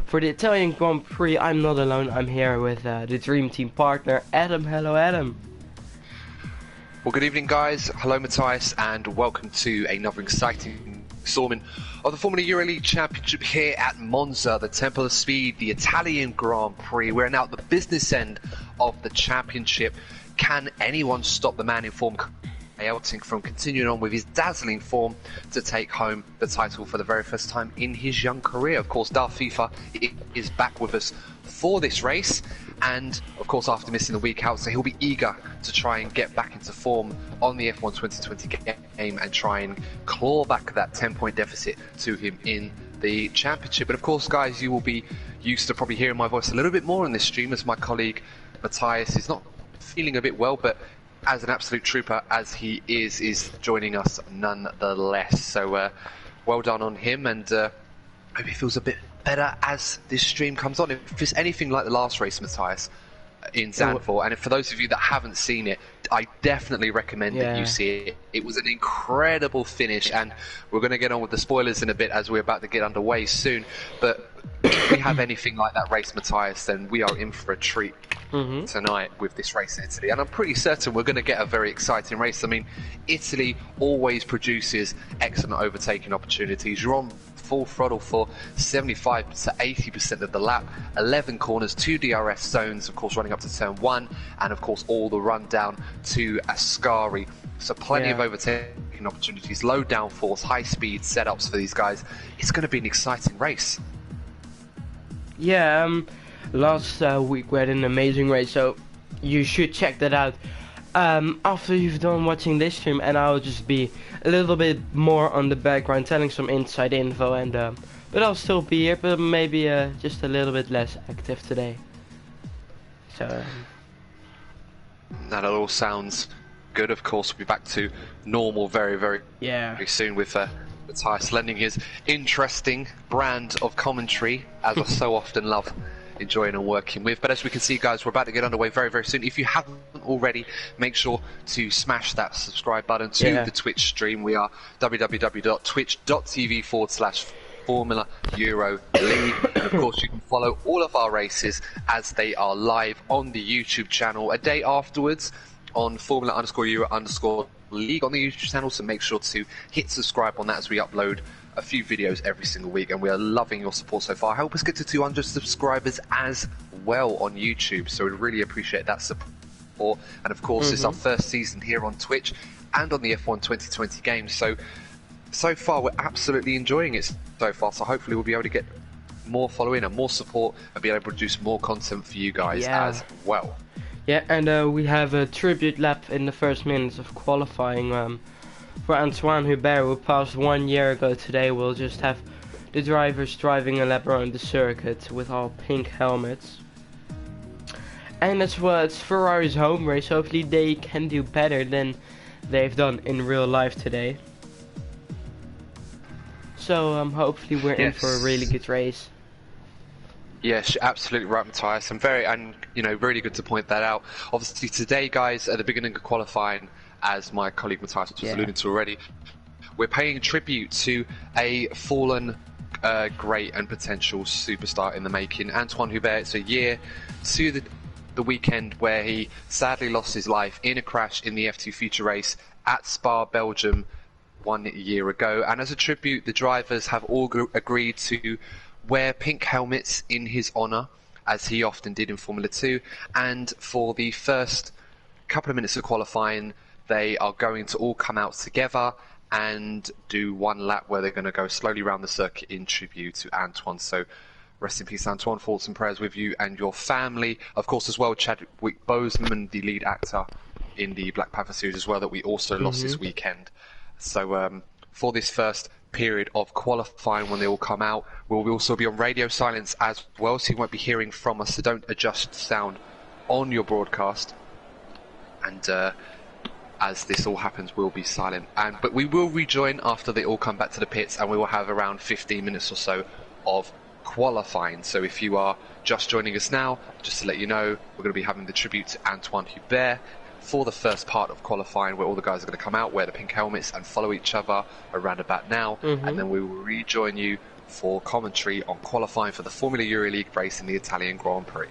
For the Italian Grand Prix, I'm not alone. I'm here with the Dream Team partner, Adam. Hello, Adam. Well, good evening, guys. Hello, Matthias, and welcome to another exciting installment of the Formula EuroLeague Championship here at Monza, the Temple of Speed, the Italian Grand Prix. We're now at the business end of the championship. Can anyone stop the man in form, Elting, from continuing on with his dazzling form to take home the title for the very first time in his young career? Of course, Darth FIFA is back with us for this race, and of course after missing the week out, so he'll be eager to try and get back into form on the F1 2020 game and try and claw back that 10-point deficit to him in the championship. But of course, guys, you will be used to probably hearing my voice a little bit more in this stream, as my colleague Matthias is not feeling a bit well, but as an absolute trooper as he is joining us nonetheless. So well done on him, and hope he feels a bit better as this stream comes on. If it's anything like the last race, Matthias, in Zandvoort, and for those of you that haven't seen it, I definitely recommend that you see it. It was an incredible finish, and we're going to get on with the spoilers in a bit as we're about to get underway soon. But if we have anything like that race, Matthias, then we are in for a treat tonight with this race in Italy. And I'm pretty certain we're going to get a very exciting race. I mean, Italy always produces excellent overtaking opportunities. You're on full throttle for 75 to 80% of the lap, 11 corners, 2 DRS zones, of course running up to turn 1, and of course all the run down to Ascari. So plenty of overtaking opportunities, low downforce, high speed setups for these guys. It's going to be an exciting race. Yeah, last week we had an amazing race, so you should check that out after you've done watching this stream, and I'll just be a little bit more on the background telling some inside info, and but I'll still be here, but maybe just a little bit less active today. So that all sounds good. Of course, we'll be back to normal very soon with Matthias lending his interesting brand of commentary, as I so often love enjoying and working with. But as we can see, guys, we're about to get underway very soon. If you haven't already, make sure to smash that subscribe button to the Twitch stream. We are www.twitch.tv/Formula Euro League. And of course, you can follow all of our races as they are live on the YouTube channel a day afterwards on Formula_Euro_League on the YouTube channel. So make sure to hit subscribe on that as we upload a few videos every single week, and we are loving your support so far. Help us get to 200 subscribers as well on YouTube, so we really appreciate that support. And of course, it's our first season here on Twitch and on the F1 2020 games, so far we're absolutely enjoying it so far. So hopefully we'll be able to get more following and more support and be able to produce more content for you guys as well. Yeah, and we have a tribute lap in the first minutes of qualifying for Antoine Hubert, who passed 1 year ago today. We'll just have the drivers driving a lap around the circuit with all pink helmets. And as well, it's Ferrari's home race. Hopefully they can do better than they've done in real life today. So hopefully we're in for a really good race. Yes, absolutely right, Matthias. And really good to point that out. Obviously today, guys, at the beginning of qualifying, as my colleague Matthias was alluding to already, we're paying tribute to a fallen great and potential superstar in the making, Antoine Hubert. It's a year to the weekend where he sadly lost his life in a crash in the F2 Future race at Spa, Belgium 1 year ago. And as a tribute, the drivers have all agreed to wear pink helmets in his honour, as he often did in Formula 2. And for the first couple of minutes of qualifying, they are going to all come out together and do one lap where they're going to go slowly around the circuit in tribute to Antoine. So rest in peace, Antoine. Thoughts and prayers with you and your family. Of course, as well, Chadwick Boseman, the lead actor in the Black Panther series as well, that we also lost this weekend. So for this first period of qualifying, when they all come out, we'll also be on radio silence as well, so you won't be hearing from us. So don't adjust sound on your broadcast. And as this all happens, we'll be silent. But we will rejoin after they all come back to the pits, and we will have around 15 minutes or so of qualifying. So if you are just joining us now, just to let you know, we're going to be having the tribute to Antoine Hubert for the first part of qualifying, where all the guys are going to come out, wear the pink helmets and follow each other around about now, and then we will rejoin you for commentary on qualifying for the Formula EuroLeague race in the Italian Grand Prix.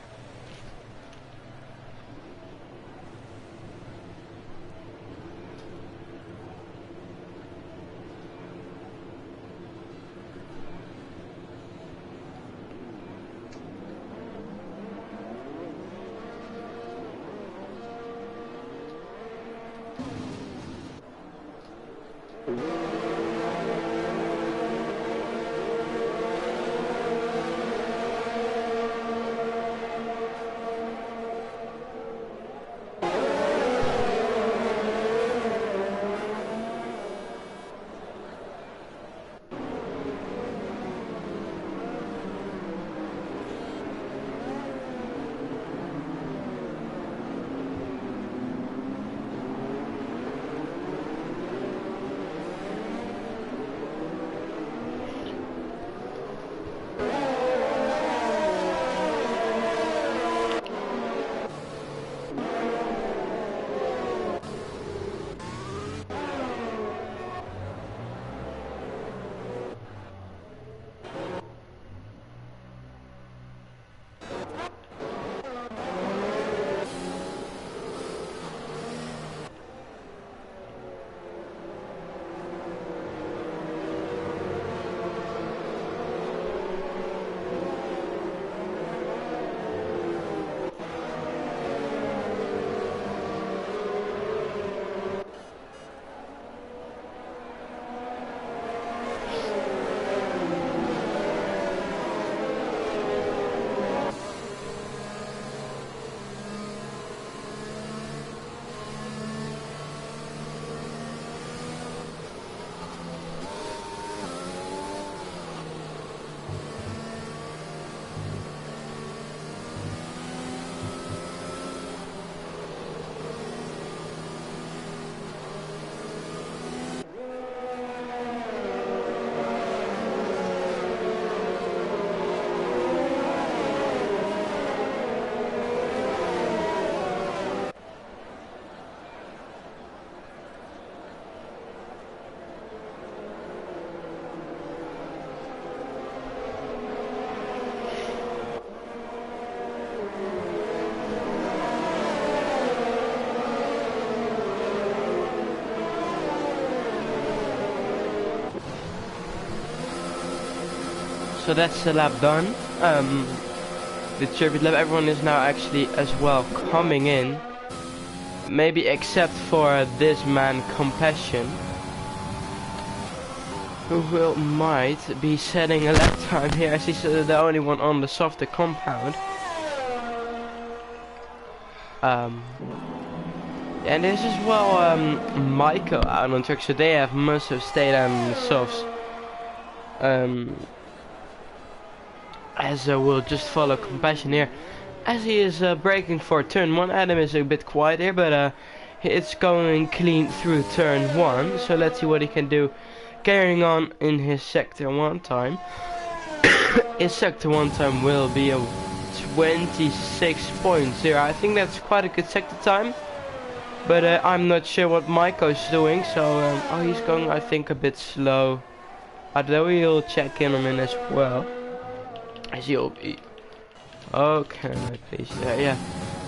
So that's the lap done. The tribute lap, everyone is now actually as well coming in. Maybe except for this man Compassion, who might be setting a lap time here as he's the only one on the softer compound. And there's as well Michael out on track, so they must have stayed on the softs. As we'll just follow Compassion here as he is braking for turn 1. Adam is a bit quiet here, but it's going clean through turn 1, so let's see what he can do carrying on in his sector 1 time. His sector 1 time will be a 26.0. I think that's quite a good sector time, but I'm not sure what Maiko's doing, so oh, he's going, I think, a bit slow. Although we'll check in on him as well. As he'll be. Okay, please. Yeah.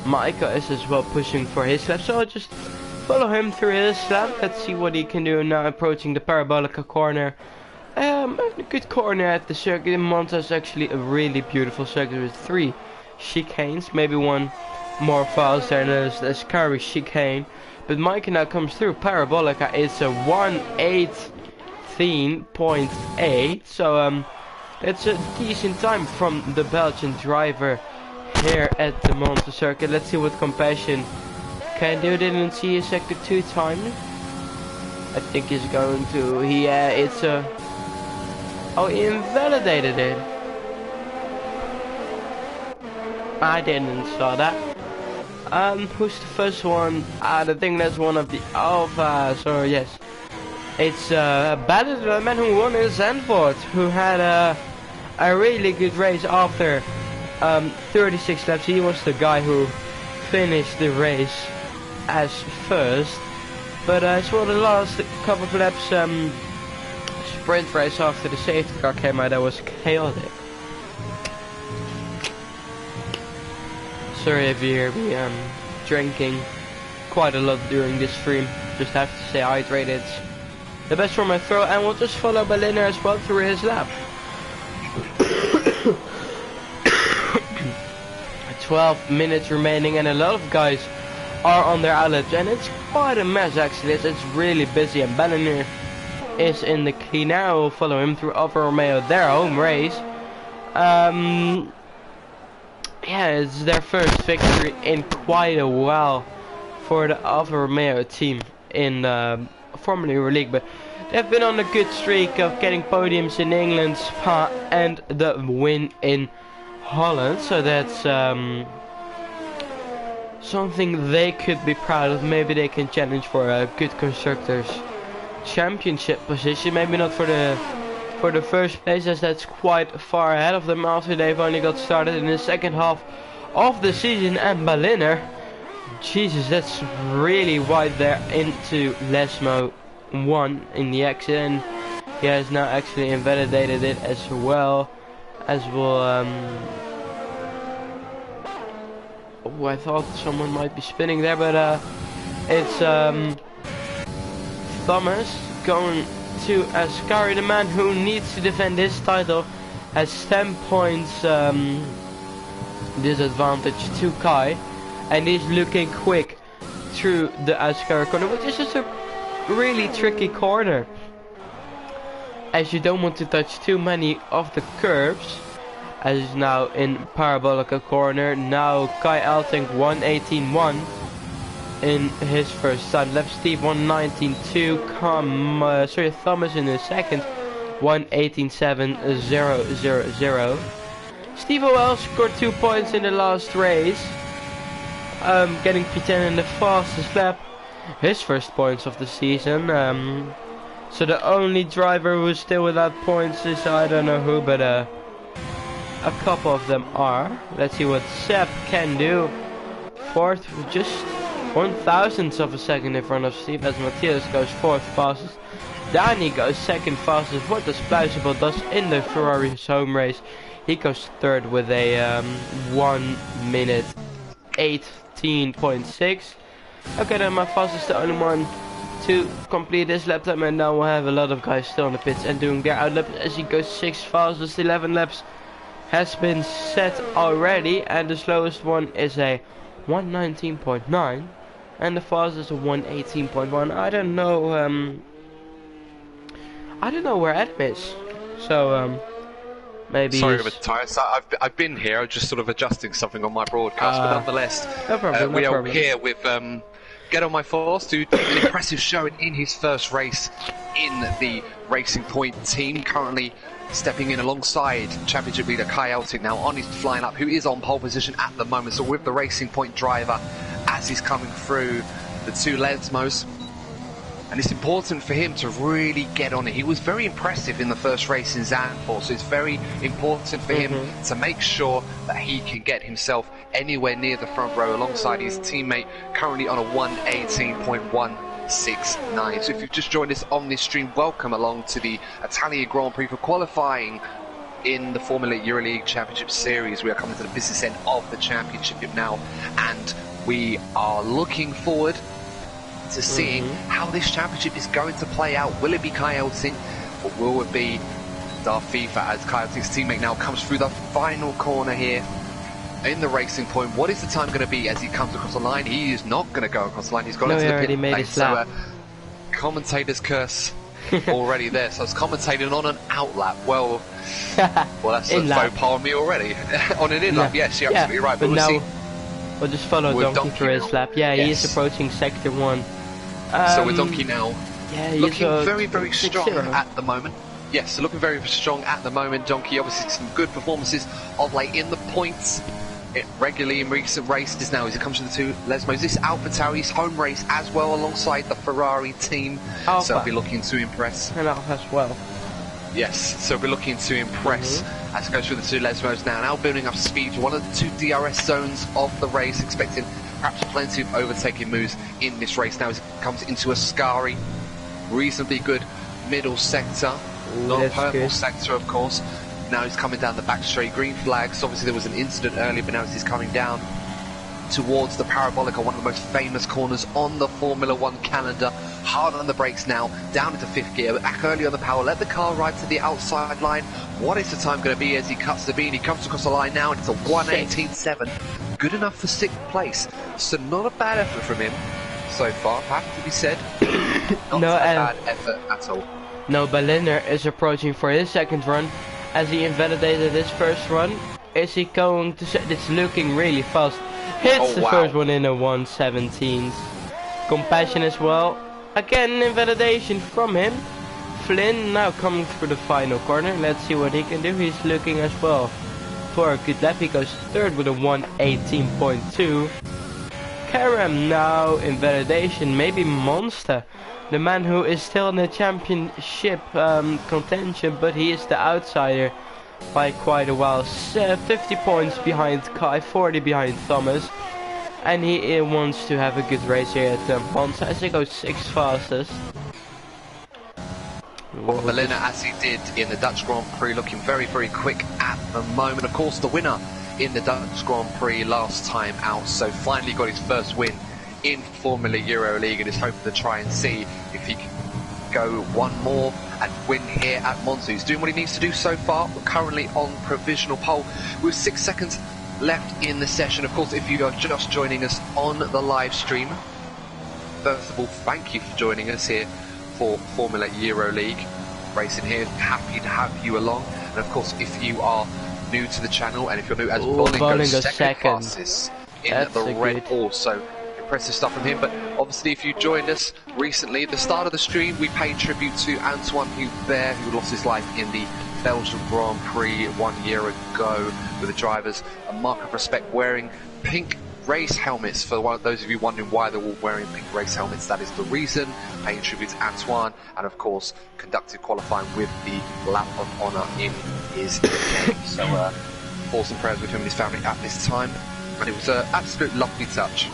Maiko is as well pushing for his lap, so I'll just follow him through his lap. Let's see what he can do now, approaching the Parabolica corner. A good corner at the circuit. Monza is actually a really beautiful circuit with 3 chicanes, maybe one more fast there, and there's Curry chicane. But Maiko now comes through Parabolica. It's a 1:18.8, so it's a decent time from the Belgian driver here at the Monza circuit. Let's see what Compassion can do. Didn't see his sector 2 time. I think he's going to. It's a. Oh, he invalidated it. I didn't saw that. Who's the first one? I think that's one of the Alpha. So yes, it's Ballard, the man who won is Zandvoort, who had a really good race after 36 laps. He was the guy who finished the race as first, but I saw the last couple of laps sprint race after the safety car came out that was chaotic. Sorry if you hear me drinking quite a lot during this stream. Just have to stay hydrated. It's the best for my throat, and we'll just follow Berliner as well through his lap. 12 minutes remaining, and a lot of guys are on their outlets, and it's quite a mess actually. It's really busy, and Berliner is in the key now. We'll follow him through Alfa Romeo, their home race. Yeah, it's their first victory in quite a while for the Alfa Romeo team in Formula Euro League, but they've been on a good streak of getting podiums in England, Spa, and the win in Holland, so that's something they could be proud of. Maybe they can challenge for a good constructors championship position, maybe not for the first place, as that's quite far ahead of them after they've only got started in the second half of the season. And Berliner, Jesus, that's really wide there into Lesmo 1 in the exit, and he has now actually invalidated it as well. As will oh, I thought someone might be spinning there, but it's Thomas going to Ascari, the man who needs to defend his title, has 10 points disadvantage to Kai, and he's looking quick through the Ascari corner, which is just a really tricky corner, as you don't want to touch too many of the curbs. As is now in Parabolica corner. Now Kai Elting 118.1 in his first time. Left Steve 119.2. Thomas in the second 118.7.000. Steve OL scored 2 points in the last race, getting P10 in the fastest lap. His first points of the season. So the only driver who's still without points is, I don't know who, but a couple of them are. Let's see what Sepp can do. Fourth, just 1/1000th of a second in front of Steve, as Matthias goes fourth fastest. Dani goes second fastest. What does Plausible does in the Ferrari's home race? He goes third with a 1 minute 18.6. Okay, then my fastest, the only one to complete this lap time, and now we'll have a lot of guys still on the pits and doing their outlaps as he goes 6th fastest. 11 laps has been set already, and the slowest one is a 119.9 and the fastest a 118.1. I don't know where Adam is, so maybe. Sorry, Matthias, I've been here. I was just sort of adjusting something on my broadcast, but nonetheless, no problem, we are here with Get On My Force, who did an impressive showing in his first race in the Racing Point team. Currently stepping in alongside championship leader Kai Elting now on his flying up, who is on pole position at the moment. So with the Racing Point driver as he's coming through the two Lesmos, and it's important for him to really get on it. He was very impressive in the first race in Zandvoort, so it's very important for him to make sure that he can get himself anywhere near the front row alongside his teammate, currently on a 118.169. So if you've just joined us on this stream, welcome along to the Italian Grand Prix for qualifying in the Formula EuroLeague Championship Series. We are coming to the business end of the championship now, and we are looking forward to seeing how this championship is going to play out. Will it be Kai Elting, or will it be Darth FIFA, as Kai Elting's teammate now comes through the final corner here in the Racing Point? What is the time going to be as he comes across the line? He is not going to go across the line. He's gone into the pit lane. So commentator's curse already there. So I was commentating on an outlap. Well, that's a faux pas on me already. On an in-lap, yes, you're absolutely right. But now we'll just follow Donkey through his lap. Yeah, he is approaching sector 1. So with Donkey now looking very, very strong at the moment. Yes, so looking very strong at the moment. Donkey, obviously some good performances of late in the points regularly in recent races now as it comes to the two Lesmos. This AlphaTauri's home race as well, alongside the Ferrari team. Alpha. So I'll be looking to impress. And Alpha as well. Yes, so we're looking to impress as it goes through the two Lesmos now building up speed to one of the two DRS zones of the race, expecting perhaps plenty of overtaking moves in this race now as it comes into Ascari. Reasonably good middle sector Ooh, Not a that's purple good. sector, of course. Now he's coming down the back straight. Green flags. Obviously, there was an incident earlier, but now he's coming down towards the Parabolica, one of the most famous corners on the Formula One calendar. Hard on the brakes now, down into 5th gear, but back early on the power. Let the car ride to the outside line. What is the time going to be as he cuts the beam? He comes across the line now, and it's a 1:18.7. Good enough for 6th place. So not a bad effort from him so far, have to be said. Not No, a bad effort at all. No, Berliner is approaching for his second run as he invalidated his first run. Is he going to say it's looking really fast? Hits the first one in a 1:17. Compassion as well. Again, invalidation from him. Flynn now coming through the final corner. Let's see what he can do. He's looking as well for a good lap. He goes third with a 1:18.2. Karam now invalidation. Maybe Monster, the man who is still in the championship contention, but he is the outsider by quite a while. 50 points behind Kai, 40 behind Thomas, and he wants to have a good race here at Monza as he goes 6th fastest. Well, Melina, as he did in the Dutch Grand Prix, looking very, very quick at the moment. Of course, the winner in the Dutch Grand Prix last time out, so finally got his first win in Formula Euro League, and is hoping to try and see if he can go one more and win here at Monza. He's doing what he needs to do so far. We're currently on provisional pole with 6 seconds left in the session. Of course, if you are just joining us on the live stream, first of all, thank you for joining us here for Formula Euro League racing here. Happy to have you along. And of course, if you are new to the channel, and if you're new as Bollinger's second fastest in the Red Bull, so impressive stuff from him. But obviously, if you joined us recently at the start of the stream, we paid tribute to Antoine Hubert, who lost his life in the Belgian Grand Prix 1 year ago, with the drivers a mark of respect wearing pink race helmets. For those of you wondering why they're all wearing pink race helmets, that is the reason. Paying tribute to Antoine, and of course conducted qualifying with the lap of honour in his name. So thoughts and prayers with him and his family at this time, and it was an absolute lovely touch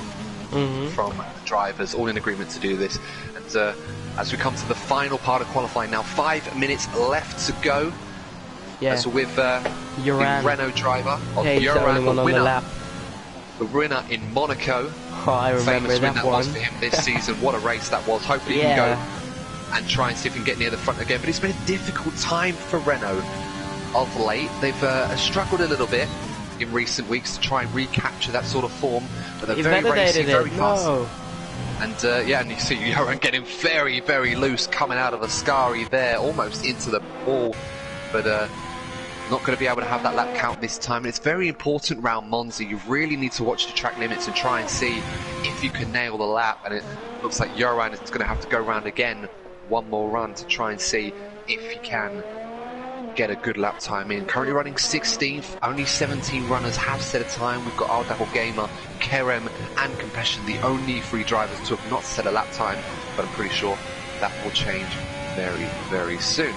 from the drivers, all in agreement to do this. And as we come to the final part of qualifying now, 5 minutes left to go. Yeah. So with the Renault driver, the winner in Monaco. Oh, I remember famous win that that was for him this season. What a race that was. Hopefully he can go and try and see if he can get near the front again. But it's been a difficult time for Renault of late. They've struggled a little bit in recent weeks to try and recapture that sort of form. But they're very racy, very fast. No. And yeah, and you see Joran getting very, very loose, coming out of Ascari there, almost into the wall. But not going to be able to have that lap count this time. And it's very important round Monza. You really need to watch the track limits and try and see if you can nail the lap. And it looks like Joran is going to have to go round again, one more run to try and see if he can get a good lap time in. Currently running 16th, only 17 runners have set a time. We've got R12 Gamer, Kerem and Compassion, the only 3 drivers to have not set a lap time, but I'm pretty sure that will change very, very soon.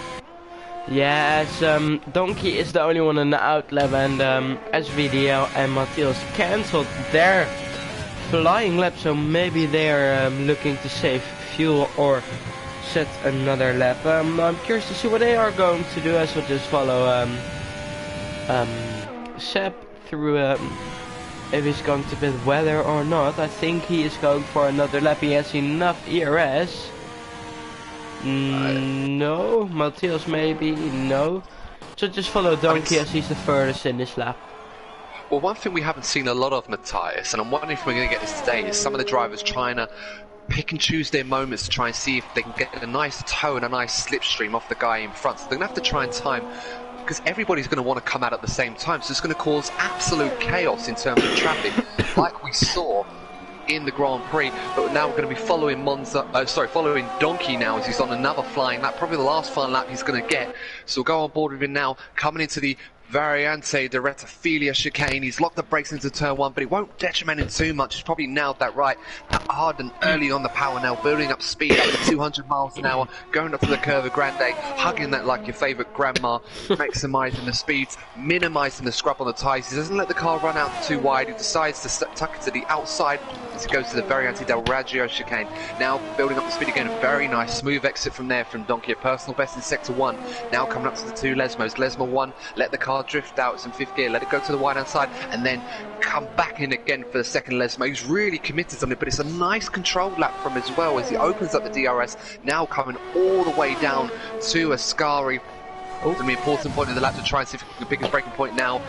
Yeah, as Donkey is the only one in the out lap, and SVDL and Matthias cancelled their flying lap, so maybe they're looking to save fuel or set another lap. I'm curious to see what they are going to do, as we'll just follow Seb through if he's going to bid weather or not. I think he is going for another lap. He has enough ERS. No, Matthias maybe, no. So just follow Donkey as he's the furthest in this lap. Well, one thing we haven't seen a lot of, Matthias, and I'm wondering if we're going to get this today, is some of the drivers trying to pick and choose their moments to try and see if they can get a nice toe and a nice slipstream off the guy in front. So they're going to have to try and time, because everybody's going to want to come out at the same time, so it's going to cause absolute chaos in terms of traffic, like we saw in the Grand Prix. But now we're going to be following following Donkey now, as he's on another flying lap, probably the last flying lap he's going to get. So we'll go on board with him now, coming into the Variante de Retifilia chicane. He's locked the brakes into turn 1, but it won't detriment him too much. He's probably nailed that right. Hard and early on the power now, building up speed up to 200 miles an hour, going up to the Curva Grande, hugging that like your favourite grandma, maximising the speeds, minimising the scrub on the tyres. He doesn't let the car run out too wide. He decides to tuck it to the outside as he goes to the Variante del Raggio chicane. Now building up the speed again, a very nice smooth exit from there from Donkey, a personal best in sector 1. Now coming up to the 2 Lesmos. Lesmo 1, let the car drift out, it's in 5th gear, let it go to the wide hand side, and then come back in again for the second Lesmo. He's really committed on it, but it's a nice control lap from him as well as he opens up the DRS, now coming all the way down to Ascari. It's an important point in the lap to try and see if the biggest breaking point now.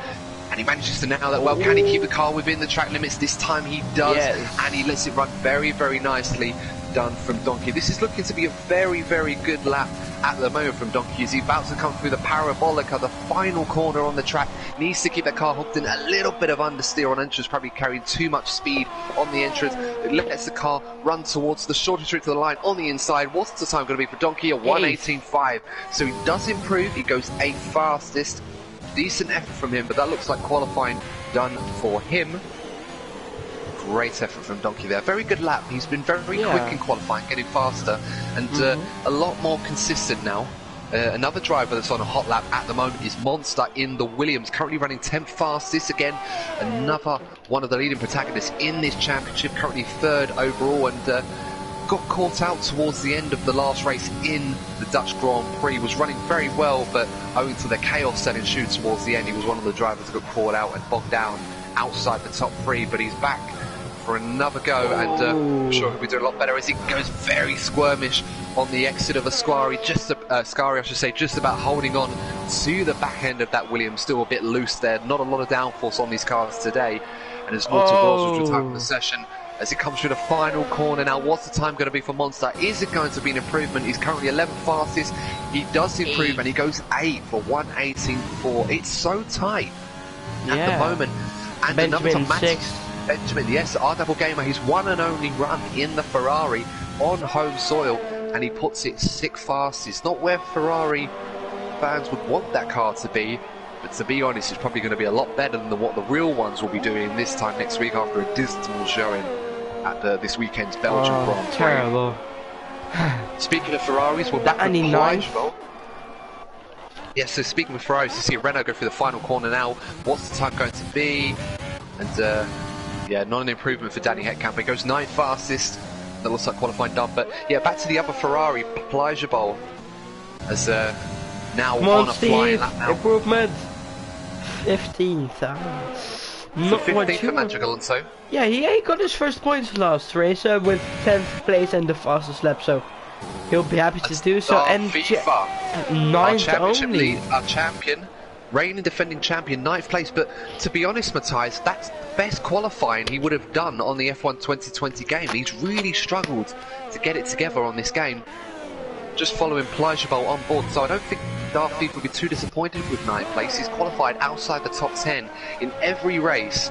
And he manages to nail that well. Can he keep the car within the track limits? This time he does, and he lets it run very, very nicely. Done from Donkey. This is looking to be a very, very good lap at the moment from Donkey as he about to come through the Parabolica, the final corner on the track. Needs to keep that car hooked in. A little bit of understeer on entrance, probably carrying too much speed on the entrance. It lets the car run towards the shortest route to the line on the inside. What's the time going to be for Donkey? A 1:18.5. So he does improve. He goes 8th fastest. Decent effort from him, but that looks like qualifying done for him. Great effort from Donkey there. Very good lap. He's been very quick in qualifying, getting faster, and a lot more consistent now. Another driver that's on a hot lap at the moment is Monster in the Williams, currently running 10th fastest. Again, another one of the leading protagonists in this championship, currently 3rd overall, and got caught out towards the end of the last race in the Dutch Grand Prix. Was running very well, but owing to the chaos that ensued towards the end, he was one of the drivers that got caught out and bogged down outside the top 3, but he's back for another go, and I'm sure he'll be doing a lot better as he goes very squirmish on the exit of Ascari, Ascari I should say, just about holding on to the back end of that Williams, still a bit loose there, not a lot of downforce on these cars today, and as Walter Wells was retiring the session, as it comes through the final corner now, what's the time going to be for Monster? Is it going to be an improvement? He's currently 11th fastest, he does improve and he goes 8 for 1:18.4, it's so tight at the moment, and Benjamin another time, 6th. Benjamin, yes, R12 Gamer, his one and only run in the Ferrari on home soil, and he puts it 6th fastest. Not where Ferrari fans would want that car to be, but to be honest, it's probably going to be a lot better than what the real ones will be doing this time next week after a dismal showing at this weekend's Belgian Grand Prix. Terrible. Speaking of Ferraris, we're back with Plageville. Yes, so speaking of Ferraris, you see Renault go through the final corner now. What's the time going to be? And yeah, not an improvement for Danny Hetkamp. He goes 9th fastest. That looks like qualifying done. But yeah, back to the other Ferrari, Plageville, as now on a flying lap now. Improvement. 15th. Not 15th for Madrigal, and so. Yeah, he got his first points last race with 10th place and the fastest lap, so he'll be happy to do so. And FIFA, 9th only. Our champion, reigning defending champion, 9th place. But to be honest, Matthias, that's the best qualifying he would have done on the F1 2020 game. He's really struggled to get it together on this game. Just following Plageville on board, so I don't think Darth Thief will be too disappointed with 9th place. He's qualified outside the top 10 in every race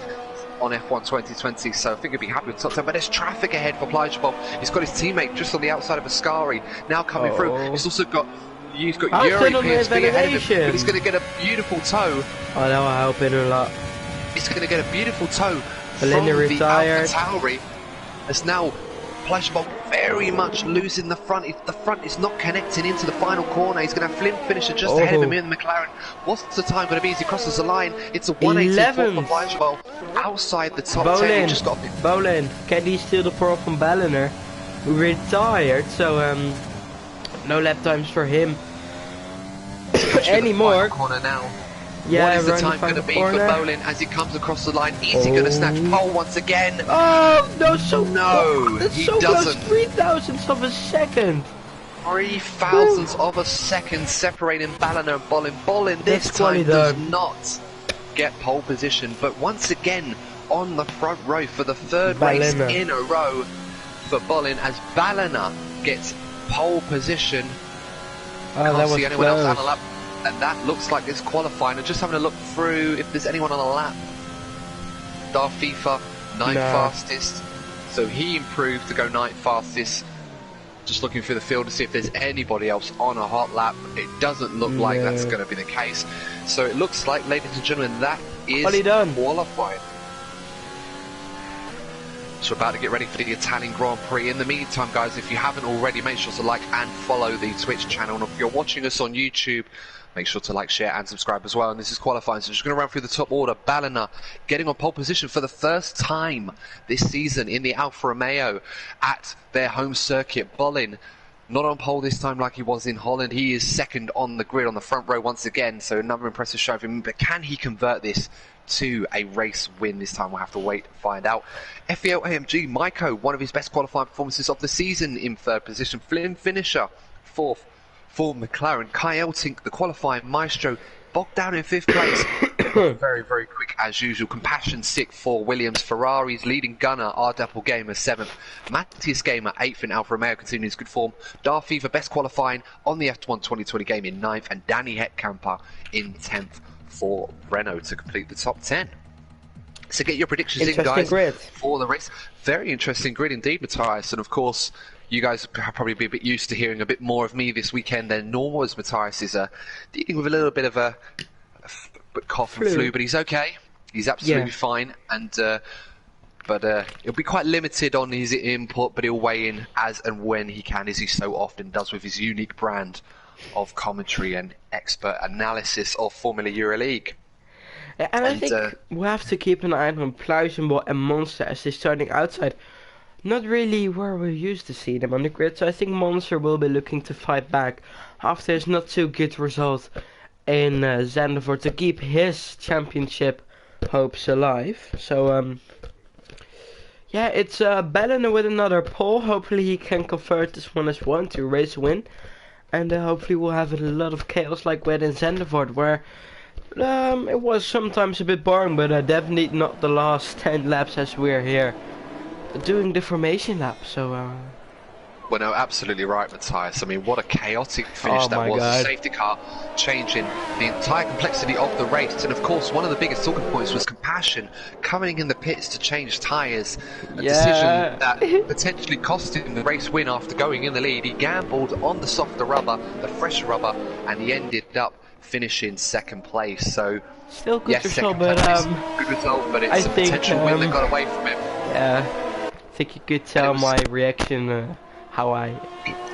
on F1 2020, so I think he'll be happy with top 10. But there's traffic ahead for Plageville. He's got his teammate just on the outside of Ascari now coming through. He's also got Yuri PSV ahead of him, but he's going to get a beautiful tow. I know, I hope it a lot. He's going to get a beautiful tow from retired. the AlphaTauri. As now Plageville very much losing the front. If the front is not connecting into the final corner, he's going to have Flynn finisher just ahead of him in the McLaren. What's the time going to be as he crosses the line? It's a 1:84 for Plageville outside the top 10. He just got Bolin, can he steal the pole from Balliner? Retired, so no lap times for him anymore. Corner now. Yeah, what is the time going to be for Bolin as he comes across the line? Is he going to snatch pole once again? Oh, no, so no, that's he so doesn't. Close, 3,000ths of a second. 3,000ths of a second separating Balliner and Bolin. Bolin this time does not get pole position, but once again on the front row for the 3rd race in a row for Bolin as Balliner gets pole position. Can't see anyone else on a lap. And that looks like it's qualifying. And just having a look through if there's anyone on a lap. Darth FIFA, 9th fastest. So he improved to go 9th fastest. Just looking through the field to see if there's anybody else on a hot lap. It doesn't look like that's going to be the case. So it looks like, ladies and gentlemen, that is qualifying. So we're about to get ready for the Italian Grand Prix. In the meantime, guys, if you haven't already, make sure to like and follow the Twitch channel. And if you're watching us on YouTube, make sure to like, share and subscribe as well. And this is qualifying, so just going to run through the top order. Ballina getting on pole position for the first time this season in the Alfa Romeo at their home circuit. Bolin not on pole this time like he was in Holland. He is second on the grid on the front row once again, so another impressive show of him. But can he convert this to a race win this time? We'll have to wait to find out. FEL AMG, Maiko, one of his best qualifying performances of the season in third position. Flynn finisher, fourth for McLaren. Kai Eltink, the qualifying maestro, bogged down in fifth place. Very, very quick as usual. Compassion sixth for Williams. Ferrari's leading gunner, R12 Gamer, seventh. Matthias Gamer, eighth in Alfa Romeo, continuing his good form. Darth the best qualifying on the F1 2020 game in ninth, and Danny Heckkamper in 10th for Renault to complete the top 10. So get your predictions in, guys, grid for the race. Very interesting grid indeed, Matthias. And of course, you guys will probably be a bit used to hearing a bit more of me this weekend than normal, as Matthias is dealing with a little bit of a cough and flu, but he's okay. He's absolutely fine, and but he'll be quite limited on his input, but he'll weigh in as and when he can, as he so often does with his unique brand of commentary and expert analysis of Formula EuroLeague. And I think we have to keep an eye on Pluizenbol and Monster as they're starting outside. Not really where we used to see them on the grid, so I think Monster will be looking to fight back after his not too good result in Zandvoort to keep his championship hopes alive. So yeah, it's Ballina with another pole. Hopefully he can convert this one as one to race win, and hopefully we'll have a lot of chaos like we had in Zandvoort, where it was sometimes a bit boring, but definitely not the last 10 laps as we're here doing the formation lap. So well, no, absolutely right, Matthias. I mean, what a chaotic finish that was. The safety car changing the entire complexity of the race. And of course, one of the biggest talking points was Compassion coming in the pits to change tyres. A decision that potentially cost him the race win after going in the lead. He gambled on the softer rubber, the fresher rubber, and he ended up finishing second place. So still good result, but good result, but it's a potential win that got away from him. Yeah, I think you could tell my reaction, how I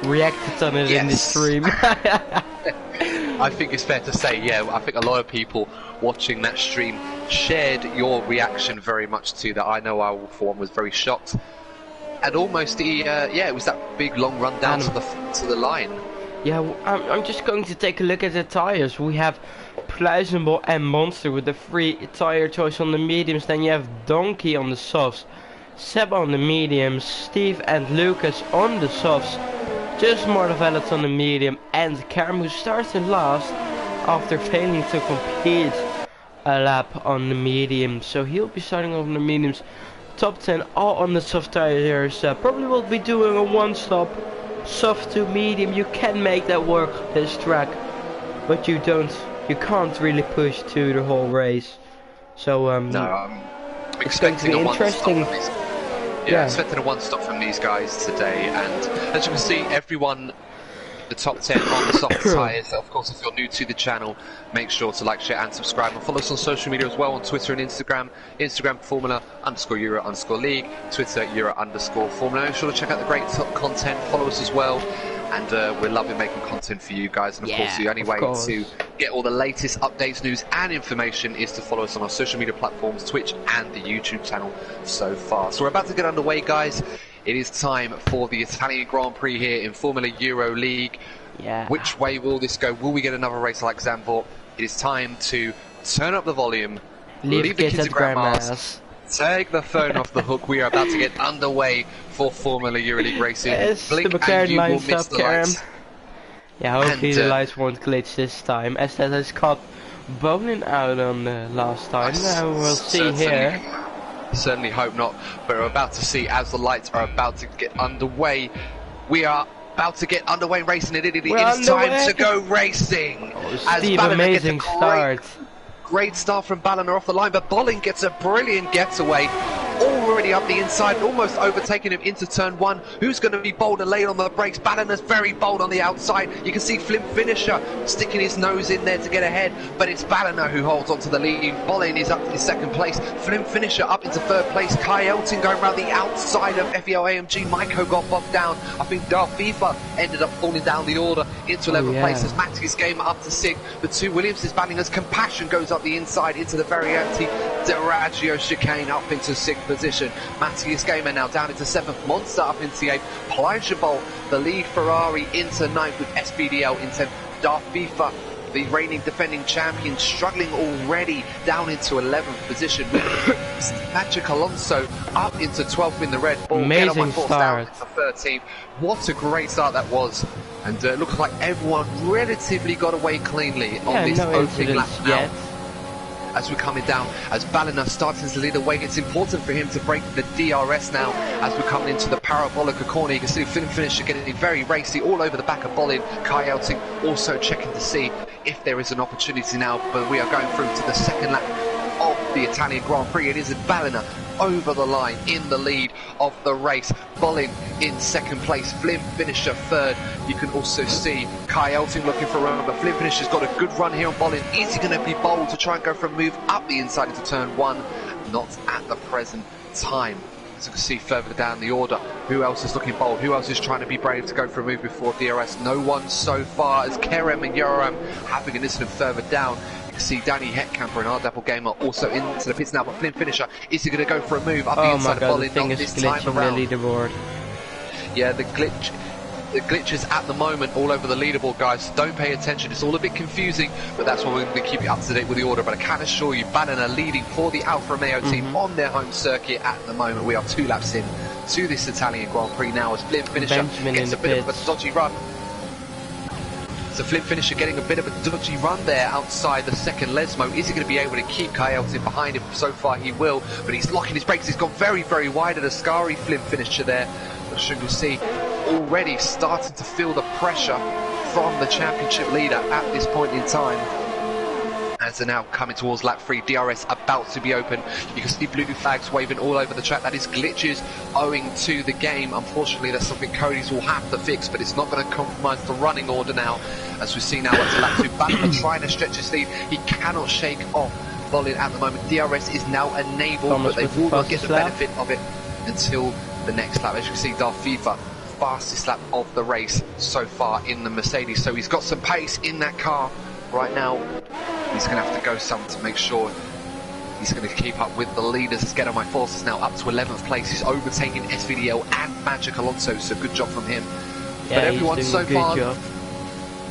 reacted on it in the stream. I think it's fair to say, I think a lot of people watching that stream shared your reaction very much to that. I know I, for one, was very shocked, and almost it was that big long run down to the line. Yeah, I'm just going to take a look at the tires. We have Pluizenbol and Monster with the free tire choice on the mediums. Then you have Donkey on the softs, Seb on the mediums, Steve and Lucas on the softs, just Marvelets on the medium, and Kerm, who started last after failing to complete a lap on the medium. So he'll be starting on the mediums. Top 10 all on the soft tires. Probably will be doing a one-stop soft to medium. You can make that work this track, but you can't really push to the whole race. So no, I'm expecting a one-stop. Expecting a one-stop from these guys today, and as you can see, everyone, the top 10 on the soft tyres. Of course, if you're new to the channel, make sure to like, share and subscribe, and follow us on social media as well, on Twitter and Instagram. Instagram Formula_Euro_League, Twitter Euro_Formula. Make sure to check out the great content, follow us as well, and we're loving making content for you guys. And of course, the only way to get all the latest updates, news and information is to follow us on our social media platforms, Twitch and the YouTube channel so far. So we're about to get underway, guys. It is time for the Italian Grand Prix here in Formula EuroLeague. Yeah. Which way will this go? Will we get another race like Zandvoort? It is time to turn up the volume, leave the kids at grandma's, take the phone off the hook. We are about to get underway for Formula EuroLeague racing. Yes, Blink the and you will lines miss up, the lights. Yeah, hopefully the lights won't glitch this time, as that has caught Bolin out on the last time. Now we'll see here. Certainly hope not, but we're about to see as the lights are about to get underway. We are about to get underway racing. It is time to go racing. Steve, amazing start. Great start from Ballina off the line, but Bolin gets a brilliant getaway. All already up the inside, almost overtaking him into turn one. Who's going to be bold and lay on the brakes? Balliner's very bold on the outside. You can see Flim Finisher sticking his nose in there to get ahead, but it's Balliner who holds onto the lead. Bolin is up in second place. Flim Finisher up into third place. Kai Elton going around the outside of FEL AMG. Maiko got bogged down. I think Darth FIFA ended up falling down the order into 11th place as Matthias Gamer up to 6th. The two Williams' Ballinger's Compassion goes up the inside into the very empty Deraggio chicane up into 6th position. Matthias Gamer now down into 7th. Monster up into 8th. Plajabol, the lead Ferrari, into 9th with SBDL in 10th. Darth FIFA, the reigning defending champion, struggling already down into 11th position with Magic Alonso up into 12th in the Red Bull. Amazing start. Down into 13th. What a great start that was. And it looks like everyone relatively got away cleanly on this opening lap now. As we're coming down, as Balliner starting to lead the way, it's important for him to break the DRS now as we're coming into the Parabolica corner. You can see Flim Finisher getting very racy all over the back of Bolin. Kai Elting also checking to see if there is an opportunity now, but we are going through to the second lap of the Italian Grand Prix. It is Balliner over the line in the lead of the race. Bolin in second place, Flim Finisher third. You can also see Kai Elting looking for a run, but Flim Finisher's got a good run here on Bolin. Is he going to be bold to try and go for a move up the inside into turn one? Not at the present time. As you can see further down the order, who else is looking bold? Who else is trying to be brave to go for a move before DRS? No one so far, as Kerem and Yoram having an incident further down. You can see Danny Hetkamper and R12 Gamer also into the pits now, but Flim Finisher, is he going to go for a move up the inside of Bolin? Not this time around. The leaderboard. Yeah, the glitches at the moment all over the leaderboard, guys. Don't pay attention, it's all a bit confusing, but that's why we're going to keep you up to date with the order. But I can assure you, Balliner leading for the Alfa Romeo team on their home circuit at the moment. We are 2 laps in to this Italian Grand Prix now as Flim Finisher gets a bit of a dodgy run. So Flim Finisher getting a bit of a dodgy run there outside the second Lesmo. Is he going to be able to keep Kai Elton behind him? So far he will, but he's locking his brakes. He's gone very, very wide at a Ascari Flim Finisher there. As you can see, already starting to feel the pressure from the championship leader at this point in time. As they're now coming towards lap 3, DRS about to be open. You can see blue flags waving all over the track. That is glitches owing to the game. Unfortunately, that's something Cody's will have to fix, but it's not going to compromise the running order now. As we see now at lap 2, Balliner trying to stretch his lead. He cannot shake off Bolin at the moment. DRS is now enabled, but they will not get the benefit of it until the next lap. As you can see, Darth FIFA, fastest lap of the race so far in the Mercedes. So he's got some pace in that car right now. He's going to have to go some to make sure he's going to keep up with the leaders. As Get On My Forces now up to 11th place. He's overtaking SVDL and Magic Alonso, so good job from him. Yeah, but everyone so far, job.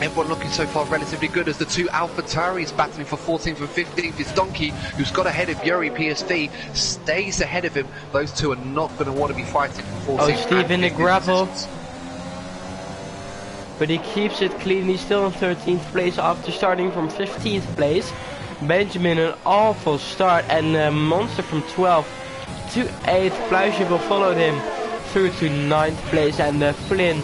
everyone looking so far relatively good, as the two Alpha Tauris battling for 14th and 15th. It's Donkey, who's got ahead of Yuri PSV, stays ahead of him. Those two are not going to want to be fighting for 14th. Oh, Steve in the gravel. Positions. But he keeps it clean. He's still in 13th place after starting from 15th place. Benjamin, an awful start, and Monster from 12th to 8th. Plausible followed him through to 9th place, and Flynn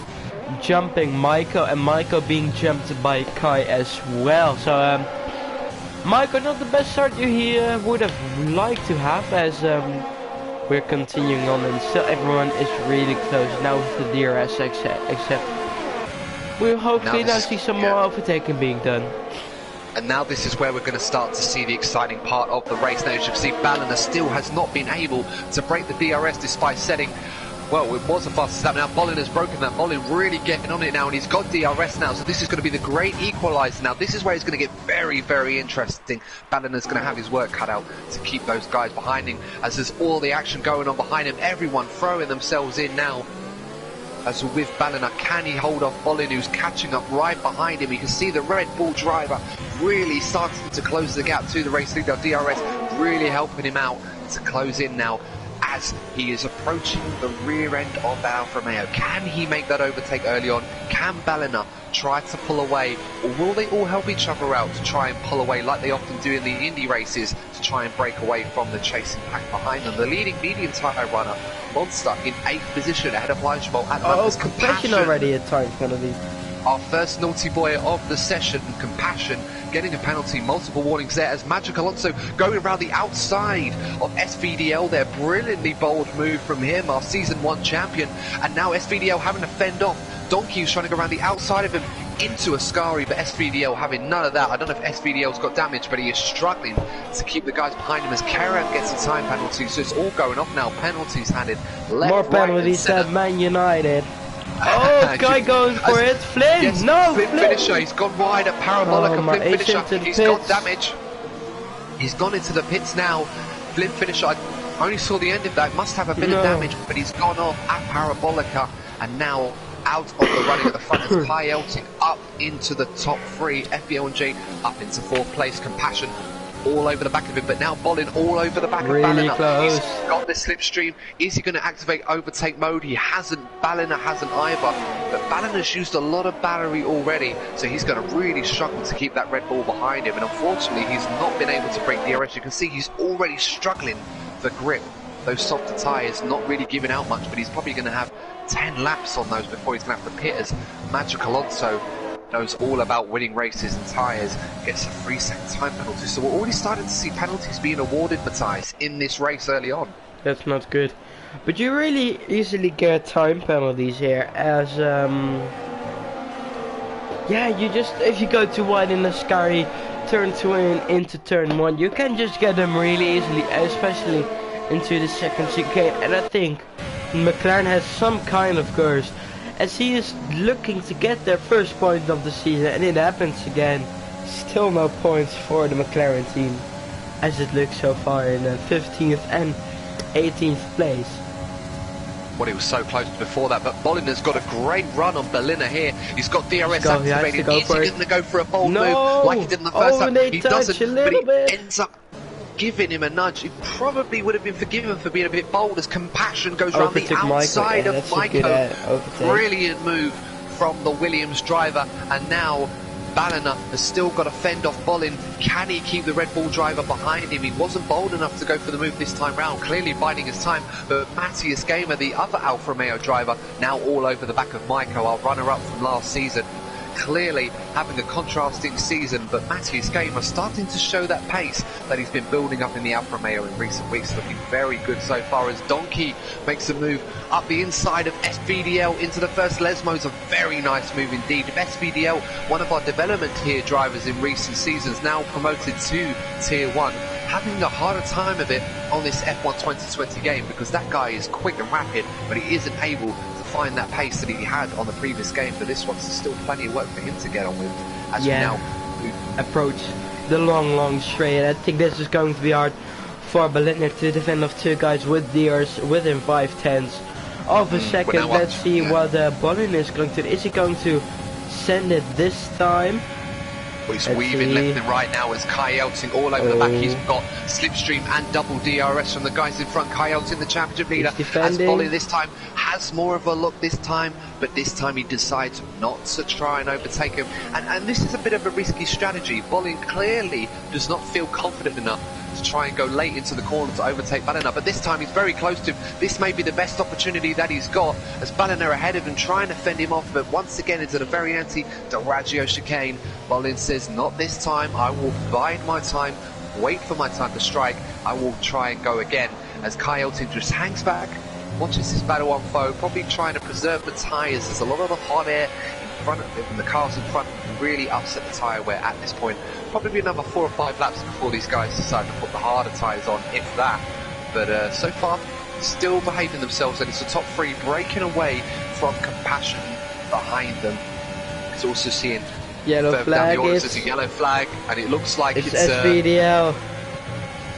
jumping Michael, and Michael being jumped by Kai as well. So Michael, not the best start he would have liked to have, as we're continuing on, and still everyone is really close now with the DRS except we'll hopefully now see some more overtaking being done. And now this is where we're going to start to see the exciting part of the race. Now, as you can see, Balliner still has not been able to break the DRS despite setting, well, it was the fastest lap. Now Bolin has broken that. Bolin really getting on it now, and he's got DRS now, so this is going to be the great equaliser. Now this is where it's going to get very, very interesting. Balliner's going to have his work cut out to keep those guys behind him, as there's all the action going on behind him. Everyone throwing themselves in now. As with Balliner, can he hold off Bolin, who's catching up right behind him? You can see the Red Bull driver really starting to close the gap to the race leader. DRS really helping him out to close in now as he is approaching the rear end of the Alfa Romeo. Can he make that overtake early on? Can Balliner try to pull away, or will they all help each other out to try and pull away like they often do in the Indy races to try and break away from the chasing pack behind them? The leading medium tyre runner, Monster, in 8th position ahead of Lynchbolt at Compassion already at times, one of these. our first naughty boy of the session, Compassion, getting a penalty, multiple warnings there as Magic Alonso going around the outside of SVDL there. Brilliantly bold move from him, our Season 1 champion, and now SVDL having to fend off. Donkey's trying to go around the outside of him into Ascari, but SVDL having none of that. I don't know if SVDL's got damage, but he is struggling to keep the guys behind him as Kerem gets a time penalty. So it's all going off now. Penalties handed left, more right, penalties at Man United. Oh, guy going for it. Flynn, yes, no, Flynn finisher. He's gone wide at Parabolic. Oh, Flynn finisher. He's got damage. He's gone into the pits now. Flynn finisher. I only saw the end of that. Must have a bit of damage, but he's gone off at Parabolica, and now out of the running at the front as Kai Elting up into the top 3. FBLNG up into 4th place. Compassion all over the back of him, but now Bolin all over the back of Ballina. Close. He's got the slipstream. Is he going to activate overtake mode? He hasn't. Ballina hasn't either. But Ballina's used a lot of battery already, so he's going to really struggle to keep that Red Bull behind him. And unfortunately, he's not been able to break DRS. You can see he's already struggling for grip. Those softer tyres not really giving out much, but he's probably going to have 10 laps on those before he's going to have to pit, as Magic Alonso knows all about winning races and tyres, gets a 3-second time penalty. So we're already starting to see penalties being awarded for tyres in this race early on. That's not good. But you really easily get time penalties here, as yeah, you just, if you go too wide in the Ascari, turn 2 into turn 1, you can just get them really easily, especially into the second chicane. And I think McLaren has some kind of curse, as he is looking to get their first point of the season, and it happens again. Still no points for the McLaren team, as it looks so far in 15th and 18th place. Well, he was so close before that, but Bolin has got a great run on Ballina here. He's got DRS activated. Is he going to go for a bold move like he did in the first time? He doesn't, but he ends up giving him a nudge. He probably would have been forgiven for being a bit bold, as Compassion goes around the outside of Maiko. Brilliant move from the Williams driver, and now Ballina has still got to fend off Bolin. Can he keep the Red Bull driver behind him? He wasn't bold enough to go for the move this time round, clearly biding his time. But Matthias Gamer, the other Alfa Romeo driver, now all over the back of Maiko, our runner-up from last season. Clearly having a contrasting season, but Matthias Gamer starting to show that pace that he's been building up in the Alfa Romeo in recent weeks, looking very good so far, as Donkey makes a move up the inside of SVDL into the first Lesmo's. A very nice move indeed. If SVDL, one of our development tier drivers in recent seasons, now promoted to tier 1, having a harder time of it on this F1 2020 game, because that guy is quick and rapid, but he isn't able to find that pace that he had on the previous game. For this one, so still plenty of work for him to get on with as we now approach the long straight. I think this is going to be hard for Ballina to defend off 2 guys with DRS within 5/10 of a second. Let's see what Bolin is going to do. Is he going to send it this time? He's weaving left and right now as Kai Elting all over the back. He's got slipstream and double DRS from the guys in front. Kai Elting, the championship leader, as Bolin this time has more of a look this time, but this time he decides not to try and overtake him. And this is a bit of a risky strategy. Bolin clearly does not feel confident enough to try and go late into the corner to overtake Ballina, but this time he's very close to him. This may be the best opportunity that he's got, as Ballina ahead of him trying to fend him off, but once again into the very anti-Doraggio chicane. Bolin says, not this time, I will bide my time, wait for my time to strike, I will try and go again, as Kai Elton just hangs back, watches this battle unfold, probably trying to preserve the tyres. There's a lot of the hot air in front of him, and the cars in front really upset the tyre wear at this point. Probably another 4 or 5 laps before these guys decide to put the harder tyres on, if that. But so far, still behaving themselves, and it's the top 3 breaking away from Compassion behind them. It's also seeing yellow flag. There's a yellow flag, and it looks like it's SVDL.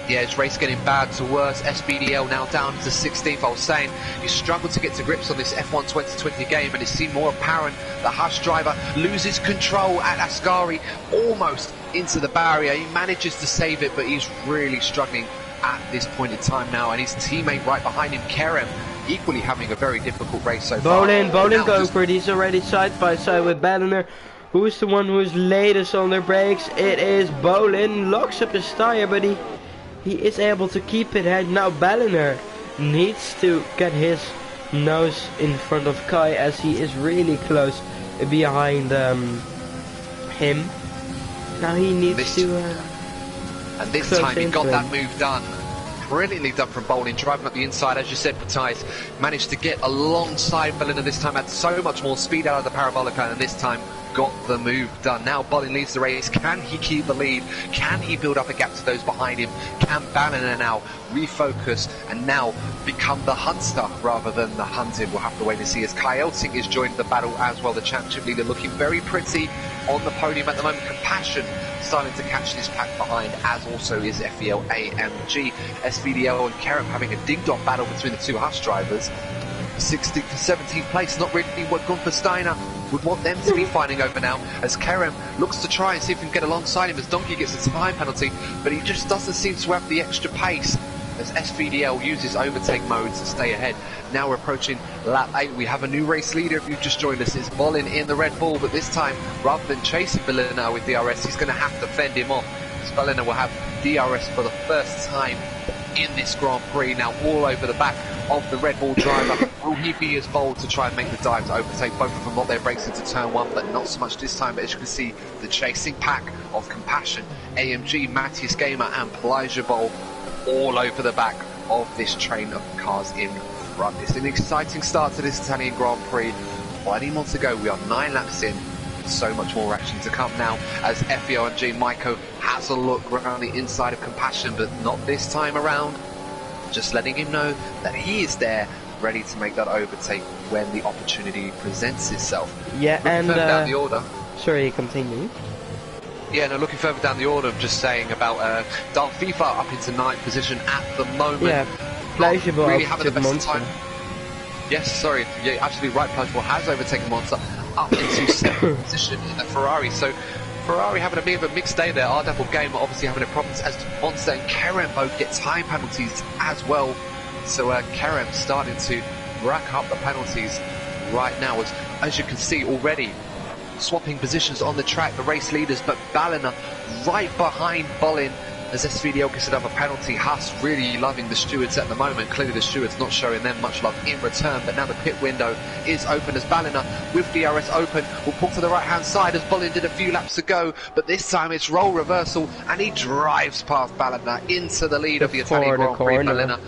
Yeah, his race getting bad to worse. SBDL now down to 16th. I was saying, you struggle to get to grips on this F1 2020 game, and it seemed more apparent. The Hush driver loses control at Ascari, almost into the barrier. He manages to save it, but he's really struggling at this point in time now, and his teammate right behind him, Kerem, equally having a very difficult race so far. Bolin going for it. He's already side by side with Balliner. Who is the one who is latest on their brakes? It is Bolin. Locks up his tire, but he is able to keep it, and now Balliner needs to get his nose in front of Kai, as he is really close behind him. Now he needs to. And this time he got that move done. Brilliantly done from Bolin, driving up the inside, as you said, Matthijs. Managed to get alongside Bellina this time, had so much more speed out of the Parabolica, and this time got the move done. Now Bolin leads the race. Can he keep the lead? Can he build up a gap to those behind him? Can Ballina now refocus and now become the hunter rather than the hunted? We'll have to wait and see, as Kai Elting is joining the battle as well. The championship leader looking very pretty on the podium at the moment. Compassion starting to catch this pack behind, as also is FEL AMG. SVDL and Kerem having a ding-dong battle between the two Hush drivers. 16th to 17th place, not really what Gunther Steiner would want them to be fighting over now, as Kerem looks to try and see if he can get alongside him, as Donkey gets a time penalty, but he just doesn't seem to have the extra pace, as SVDL uses overtake mode to stay ahead. Now we're approaching lap 8. We have a new race leader. If you've just joined us, it's Bolin in the Red Bull, but this time, rather than chasing Bellina with DRS, he's going to have to fend him off, as Bellina will have DRS for the first time in this Grand Prix. Now all over the back of the Red Bull driver. Will he be as bold to try and make the dive to overtake both of them? Not their breaks into turn 1, but not so much this time. But as you can see, the chasing pack of Compassion, AMG, Matthias Gamer and Pelagia Bowl all over the back of this train of cars in front. It's an exciting start to this Italian Grand Prix. Plenty more to go. We are 9 laps in. So much more action to come now, as FEOMG Maiko has a look around the inside of Compassion, but not this time around. Just letting him know that he is there, ready to make that overtake when the opportunity presents itself. Yeah, looking and further down the order. Sorry, continue. Yeah, no, looking further down the order, I'm just saying about FIFA up into 9th position at the moment. Yeah, Pleasurable really having the best Monster. time. Yes, sorry, yeah, absolutely right. Pleasurable has overtaken Monster up into 7th position in the Ferrari. So Ferrari having a bit of a mixed day there. R12 Game obviously having a problem, as Monster and Kerem both get time penalties as well. So Kerem starting to rack up the penalties right now, as you can see already swapping positions on the track, the race leaders, but Ballina right behind Bolin as SVDL gets another penalty. Haas really loving the stewards at the moment. Clearly the stewards not showing them much love in return, but now the pit window is open, as Ballina with DRS open will pull to the right hand side, as Bolin did a few laps ago, but this time it's role reversal and he drives past Ballina into the lead of the Italian Grand Prix. Ballina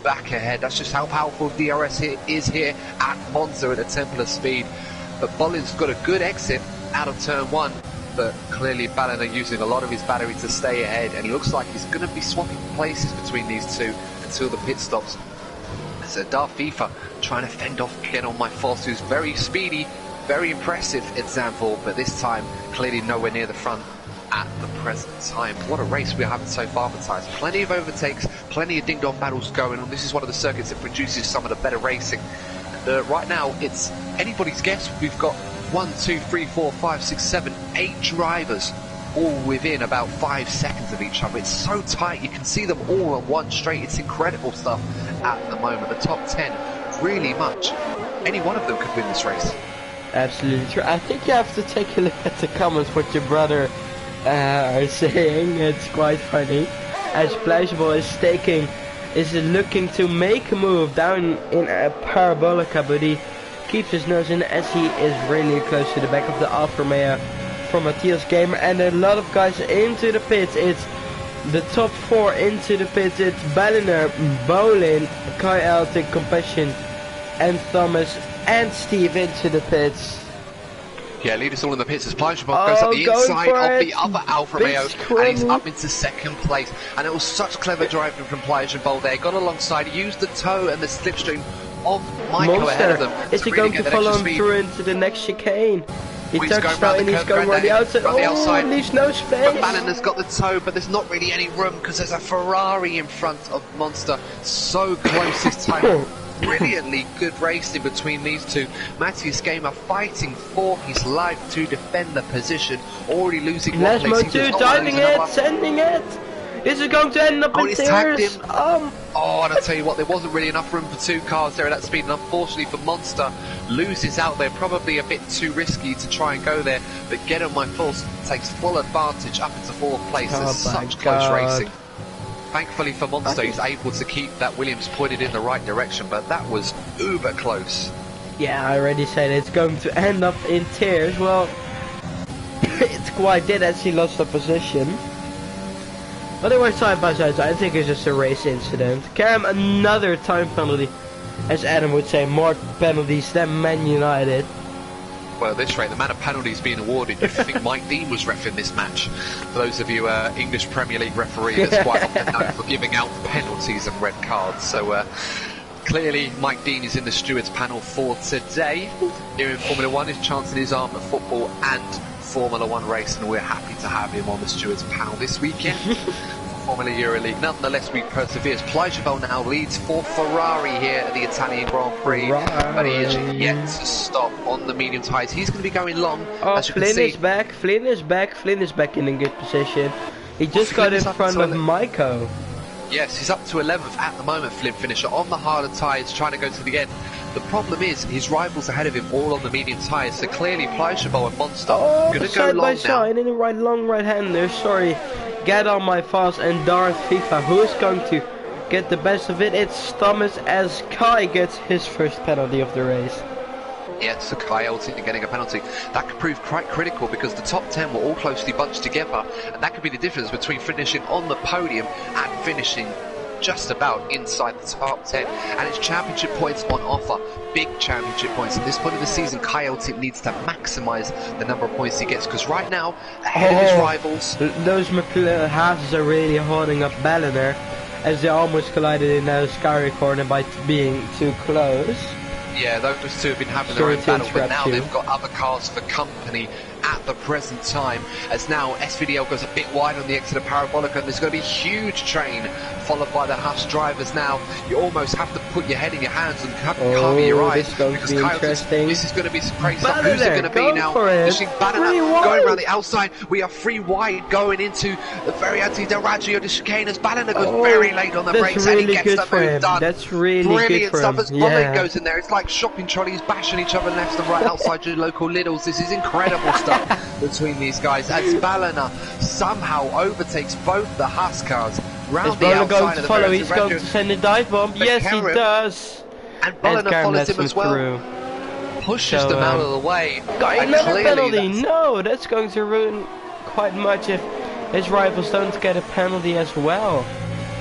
back ahead. That's just how powerful DRS is here at Monza at a temple of speed. But Bolin's got a good exit out of turn 1, but clearly Ballina using a lot of his battery to stay ahead, and it looks like he's going to be swapping places between these two until the pit stops. So Darth FIFA trying to fend off Get On My Foss, who's very speedy, very impressive example, but this time clearly nowhere near the front at the present time. What a race we're having so far, Matthijs. Plenty of overtakes, plenty of ding-dong battles going on. This is one of the circuits that produces some of the better racing. Right now, it's anybody's guess. We've got 1, 2, 3, 4, 5, 6, 7, 8 drivers all within about 5 seconds of each other. It's so tight, you can see them all on one straight. It's incredible stuff at the moment. The top 10, really much. Any one of them could win this race. Absolutely true. I think you have to take a look at the comments what your brother are saying. It's quite funny, as Pleasurable is looking to make a move down in a Parabolica, but he keeps his nose in as he is really close to the back of the Alfa Romeo from Matthias Gamer, and a lot of guys into the pits. It's the top 4 into the pits. It's Ballina, Bolin, Kai Elting, Compassion and Thomas and Steve into the pits. Yeah, lead us all in the pits as Pleasurable goes up the inside of the other Alfa Romeo, and he's up into 2nd place. And it was such clever driving from Pleasurable there. Got alongside, used the toe and the slipstream of Michael ahead of them. Is he going to follow him through into the next chicane? He touched down and he's going around the outside. Oh, leaves no space. But Ballina's got the toe, but there's not really any room because there's a Ferrari in front of Monster. So close this time. Brilliantly good racing between these two. Matthias Gamer fighting for his life to defend the position. Already losing one place. Lesmo 2 diving it, sending it. This is going to end up in tears. Oh, and I tell you what, there wasn't really enough room for 2 cars there at that speed, and unfortunately for Monster, loses out there. Probably a bit too risky to try and go there, but Get On My Force takes full advantage up into 4th place. There's such close racing. Thankfully for Monster, he's able to keep that Williams pointed in the right direction, but that was uber close. Yeah, I already said it's going to end up in tears. Well, it's quite did as he lost the position. But they were side by side, so I think it's just a race incident. Cam, another time penalty. As Adam would say, more penalties than Man United. Well, at this rate, the amount of penalties being awarded, you'd think Mike Dean was reffing this match. For those of you English Premier League referee, that's quite often known for giving out penalties and red cards. So clearly, Mike Dean is in the stewards panel for today. Here in Formula One, he's chancing his arm at football and Formula One race, and we're happy to have him on the stewards panel this weekend. Formula EuroLeague. Nonetheless, we persevere. Plajabel now leads for Ferrari here at the Italian Grand Prix, but he is yet to stop on the medium tyres. He's going to be going long. Oh, as you Flynn can see. is back. Flynn is back. Flynn is back in a good position. He just got in front of Maiko. Yes, he's up to 11th at the moment, Flynn finisher, on the harder tyres, trying to go to the end. The problem is, his rivals ahead of him all on the medium tyres, so clearly Plajabel and Monster going to go side long by side in the long right-hander. Sorry, get on my fast and Darth FIFA. Who is going to get the best of it? It's Thomas as Kai gets his first penalty of the race. Yeah, so Kai ultimately getting a penalty. That could prove quite critical because the top 10 were all closely bunched together, and that could be the difference between finishing on the podium and finishing just about inside the top 10. And it's championship points on offer, big championship points. At this point of the season, Kai Eltip needs to maximise the number of points he gets, because right now, ahead of his rivals... Those McLaren Haas are really holding up Balliner, as they almost collided in the Sky corner by being too close. Yeah, those two have been having their own battle, but now they've got other cars for company at the present time, as now SVDL goes a bit wide on the exit of Parabolica, and there's going to be a huge train followed by the Hush drivers. Now you almost have to put your head in your hands and have to cover your eyes, because this is going to be some crazy stuff. Who's it going to be now? Going around the outside. We are free wide going into the very anti-Del Raggio de chicane, as Ballina goes very late on the brakes, and he gets the move done. That's really brilliant good stuff for as him. Bolin goes in there. It's like shopping trolleys bashing each other left and right outside your local Lidl's. This is incredible stuff between these guys, as Ballina somehow overtakes both the Haas cars round the outside of the follow. He's going to send a dive bomb. Yes, he does. And Ballina follows him as well. Through. Pushes them out of the way. Got another penalty. No, that's going to ruin quite much if his rivals don't get a penalty as well.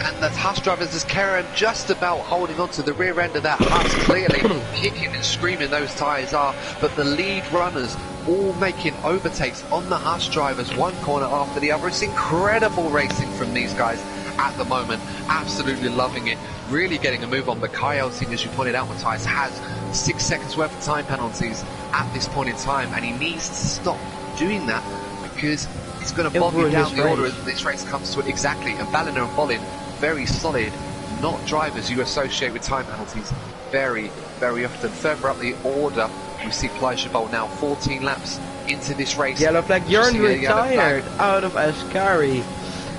And the Haas drivers is Karen just about holding on to the rear end of that Haas, clearly kicking and screaming those tyres are, but the lead runners all making overtakes on the Haas drivers, one corner after the other. It's incredible racing from these guys at the moment, absolutely loving it, really getting a move on. But Kai Elting, as you pointed out, Matthias, has 6 seconds worth of time penalties at this point in time, and he needs to stop doing that, because it's going to bog him down the order as this race comes to it. Exactly, and Ballina and Bolin, very solid, not drivers you associate with time penalties very, very often. Further up the order, we see Plajabel now 14 laps into this race. Yellow flag, Joran retired out of Ascari.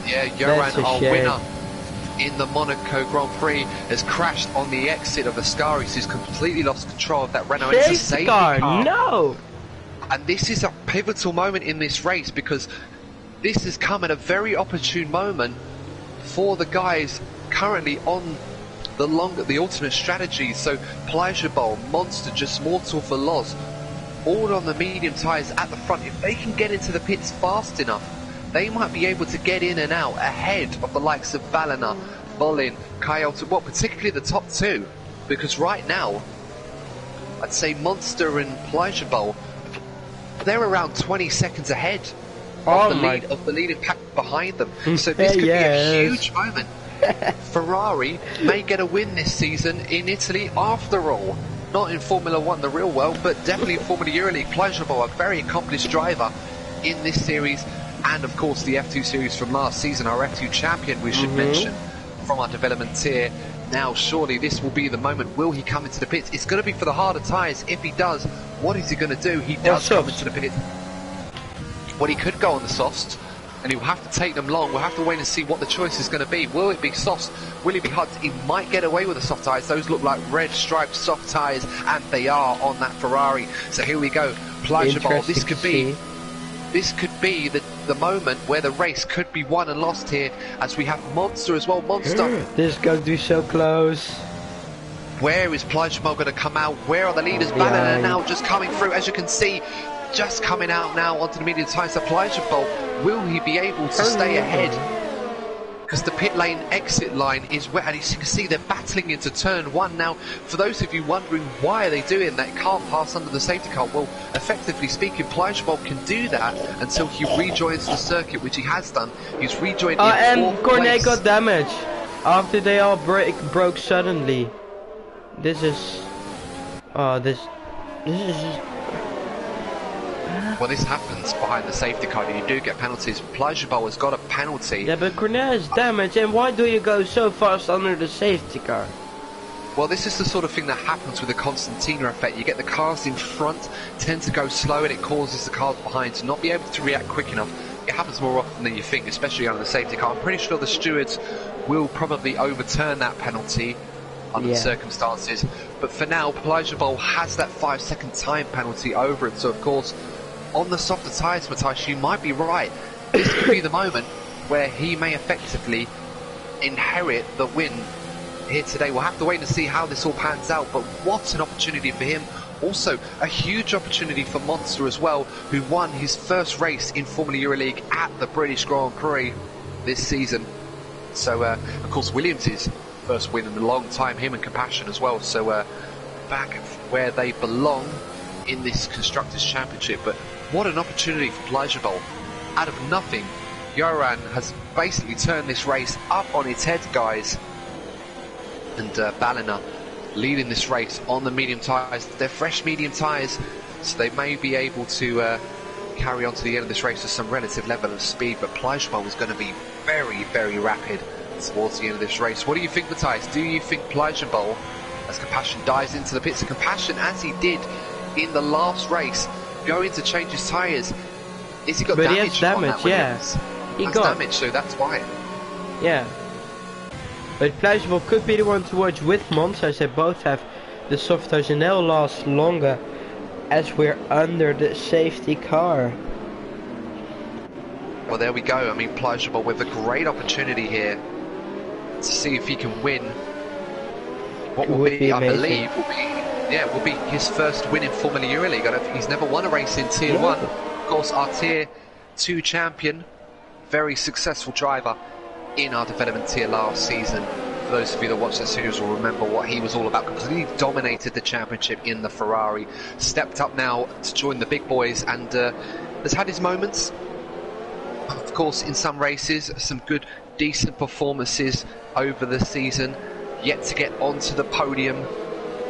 Yeah, Joran, our winner in the Monaco Grand Prix, has crashed on the exit of Ascari, so he's completely lost control of that Renault. It's a safety car. No! And this is a pivotal moment in this race, because this has come at a very opportune moment for the guys currently on the ultimate strategy. So Plajabel, Monster, Just Mortal for Loz, all on the medium tyres at the front. If they can get into the pits fast enough, they might be able to get in and out ahead of the likes of Ballina, Bolin, Kyoto, well, particularly the top two, because right now I'd say Monster and Plajabel, they're around 20 seconds ahead of the leading pack behind them. So this could be a huge moment. Ferrari may get a win this season in Italy after all. Not in Formula One, the real world, but definitely in Formula EuroLeague. Plajabel, a very accomplished driver in this series, and of course the F2 series from last season, our F2 champion, we should mention, from our development tier. Now surely this will be the moment. Will he come into the pits? It's going to be for the harder tyres. If he does, what is he going to do? He does come into the pits. Well, he could go on the softs, and he'll have to take them long. We'll have to wait and see what the choice is going to be. Will it be softs? Will it be hard? He might get away with the soft tyres. Those look like red striped soft tyres, and they are on that Ferrari. So here we go. Plajabel, this could be the moment where the race could be won and lost here, as we have Monster as well. Monster. This is going to be so close. Where is Plajmal going to come out? Where are the leaders? Ballina now just coming through, as you can see, just coming out now onto the medium tyres. So Plajmal, will he be able to stay ahead? Because the pit lane exit line is where, and as you can see, they're battling into turn one. Now, for those of you wondering why are they doing that, can't pass under the safety car, well, effectively speaking, Plajmal can do that until he rejoins the circuit, which he has done. He's rejoined in and fourth Cornet place. got damaged after they all broke suddenly. This is this is just... Well, this happens behind the safety car, and you do get penalties. Plajmal has got a penalty. Yeah, but Cornet is damaged, and why do you go so fast under the safety car? Well, this is the sort of thing that happens with the Constantina effect. You get the cars in front tend to go slow, and it causes the cars behind to not be able to react quick enough. It happens more often than you think, especially under the safety car. I'm pretty sure the stewards will probably overturn that penalty under the circumstances. But for now, Plajmal has that 5-second time penalty over him. So, of course, on the softer tyres, Matthias, you might be right. This could be the moment where he may effectively inherit the win here today. We'll have to wait and see how this all pans out, but what an opportunity for him. Also, a huge opportunity for Monster as well, who won his first race in Formula Euroleague at the British Grand Prix this season. So, of course, Williams' first win in a long time, him and Compassion as well. So, back where they belong in this Constructors' Championship. But what an opportunity for Plajmal. Out of nothing, Joran has basically turned this race up on its head, guys. And Ballina leading this race on the medium tyres. They're fresh medium tyres, so they may be able to carry on to the end of this race with some relative level of speed. But Plajmal is going to be very, very rapid towards the end of this race. What do you think, Matthias? Do you think Plajmal, as Compassion dives into the pits, and Compassion, as he did in the last race, going to change his tyres, is he got but damage? He has damage, He got damage, so that's why. Yeah. But Plajmal could be the one to watch with Monza, as they both have the soft tyres and they'll last longer as we're under the safety car. Well, there we go. I mean, Plajmal with a great opportunity here to see if he can win what will be, I believe, will be his first win in Formula Euroleague. He's never won a race in Tier 1. Of course, our Tier 2 champion, very successful driver in our development tier last season. For those of you that watch that series will remember what he was all about. Completely dominated the championship in the Ferrari. Stepped up now to join the big boys, and has had his moments. Of course, in some races, some good, decent performances over the season. Yet to get onto the podium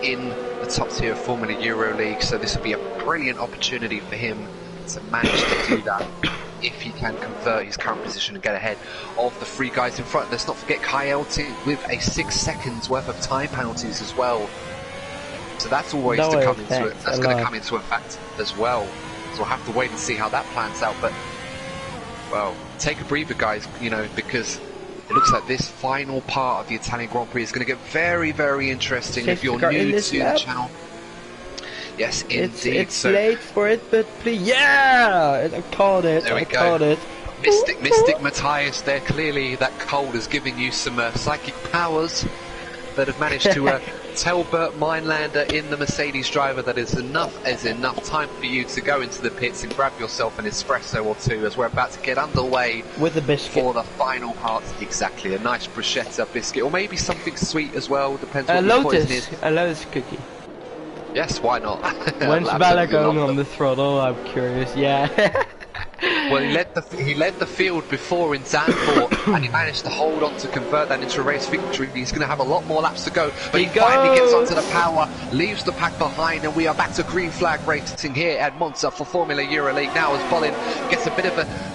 in the top tier of Formula Euroleague. So this will be a brilliant opportunity for him to manage to do that, if he can convert his current position and get ahead of the three guys in front. Let's not forget Kai Elting with a 6 seconds worth of time penalties as well. So that's always to come into it. That's going to come into effect as well. So we'll have to wait and see how that plans out. But, well, take a breather, guys, you know, because it looks like this final part of the Italian Grand Prix is going to get very, very interesting. If you're new to the channel. Yes, indeed. It's late for it, but please, yeah! I called it. There we go. Called it. Mystic Matthias there. Clearly, that cold is giving you some psychic powers that have managed to tell Bert Meinlander in the Mercedes driver that is enough time for you to go into the pits and grab yourself an espresso or two, as we're about to get underway with a biscuit for the final part. Exactly, a nice bruschetta biscuit, or maybe something sweet as well. Depends what your poison is. A Lotus cookie. Yes, why not? When's Bala going on the throttle? I'm curious. Yeah. Well, he led the field before in Zandvoort, and he managed to hold on to convert that into a race victory. He's going to have a lot more laps to go, but he finally gets onto the power, leaves the pack behind, and we are back to green flag racing here at Monza for Formula Euroleague now, as Bolin gets a bit of a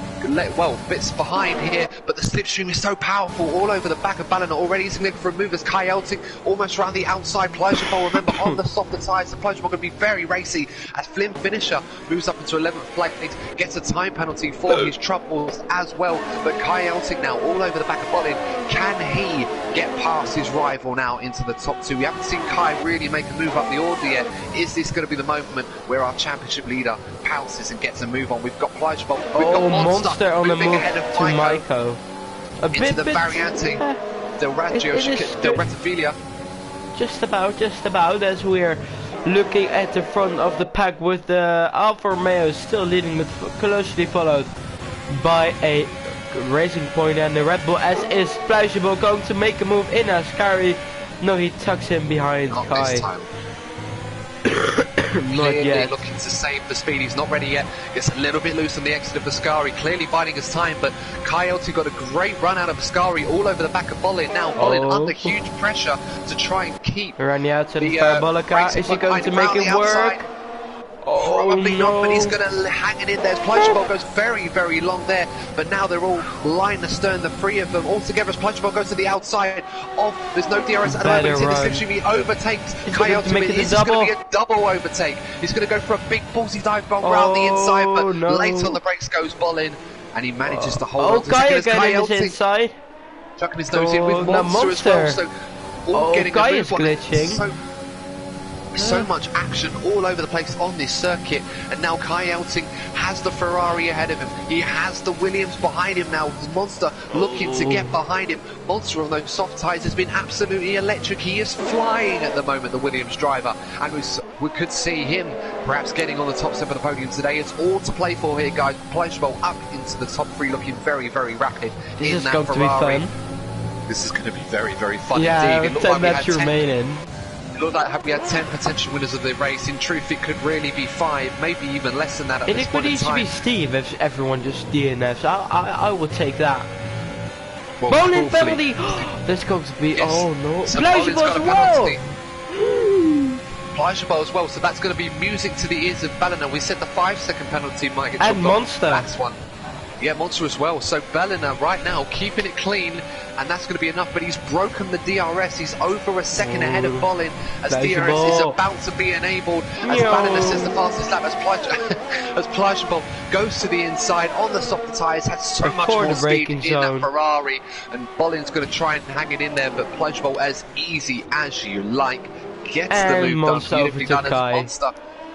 bits behind here, but the slipstream is so powerful all over the back of Ballina already. He's looking for a move as Kai Elting almost around the outside. Plajmal, remember, on the softer tyres, so Plajmal going to be very racy as Flynn Finisher moves up into 11th place, gets a time penalty for his troubles as well. But Kai Elting now all over the back of Bolin. Can he get past his rival now into the top two? We haven't seen Kai really make a move up the order yet. Is this going to be the moment where our championship leader pounces and gets a move on? We've got Plajmal, we've got Monster on the move ahead of to Maiko. Into the Variante Del Raggio, Del Rettifilia. just about, as we're looking at the front of the pack with the Alfa Romeo still leading, but closely followed by a Racing Point and the Red Bull, as is Pluijsjebel going to make a move in Ascari. No, he tucks him behind Not Kai. this time. Not Clearly yet. looking to save the speed. He's not ready yet. Gets a little bit loose on the exit of Ascari, clearly biding his time, but Coyote got a great run out of Ascari all over the back of Bolin. Now Bolin under huge pressure to try and keep Around the outside of the Parabolica. Is he going to make it work? Probably no. not, but he's going to hang it in there. Pluijsjebel goes very, very long there, but now they're all lying astern, the three of them all together as Pluijsjebel goes to the outside of. There's no DRS at the moment. He's in this literally, he overtakes Coyote. This is going to be a double overtake. He's going to go for a big ballsy dive bomb around the inside, but late on the brakes goes Bolin, and he manages to hold on to Coyote inside. Chucking his nose in with Monster as well, so all getting a is move on it. glitching. So much action all over the place on this circuit, and now Coyote has the Ferrari ahead of him. He has the Williams behind him now. Monster looking to get behind him. Monster on those soft tyres has been absolutely electric. He is flying at the moment, the Williams driver, and we could see him perhaps getting on the top step of the podium today. It's all to play for here, guys. Pluijsjebel up into the top three, looking very, very rapid in that Ferrari. This is going to be very, very fun indeed. It looked like we had 10 remaining. It looked like we had 10 potential winners of the race. In truth, it could really be 5, maybe even less than that at this point in time. It could easily be Steve if everyone just DNFs. I will take that. Well, Bolin penalty! That's going to be... Yes. Oh no. So Pluijsjebel as well! Pluijsjebel as well, so that's going to be music to the ears of Ballina. We said the 5-second penalty might get And Monster. That's one. Yeah, Monster as well. So Ballina right now keeping it clean, and that's going to be enough. But he's broken the DRS. He's over a second ahead of Bolin as DRS is about to be enabled. As Ballina says the fastest lap, as Pluijsjebel goes to the inside on the softer tyres, has so much more speed in that Ferrari, and Bolin's going to try and hang it in there. But Pluijsjebel, as easy as you like, gets the move done. Beautifully done as Monster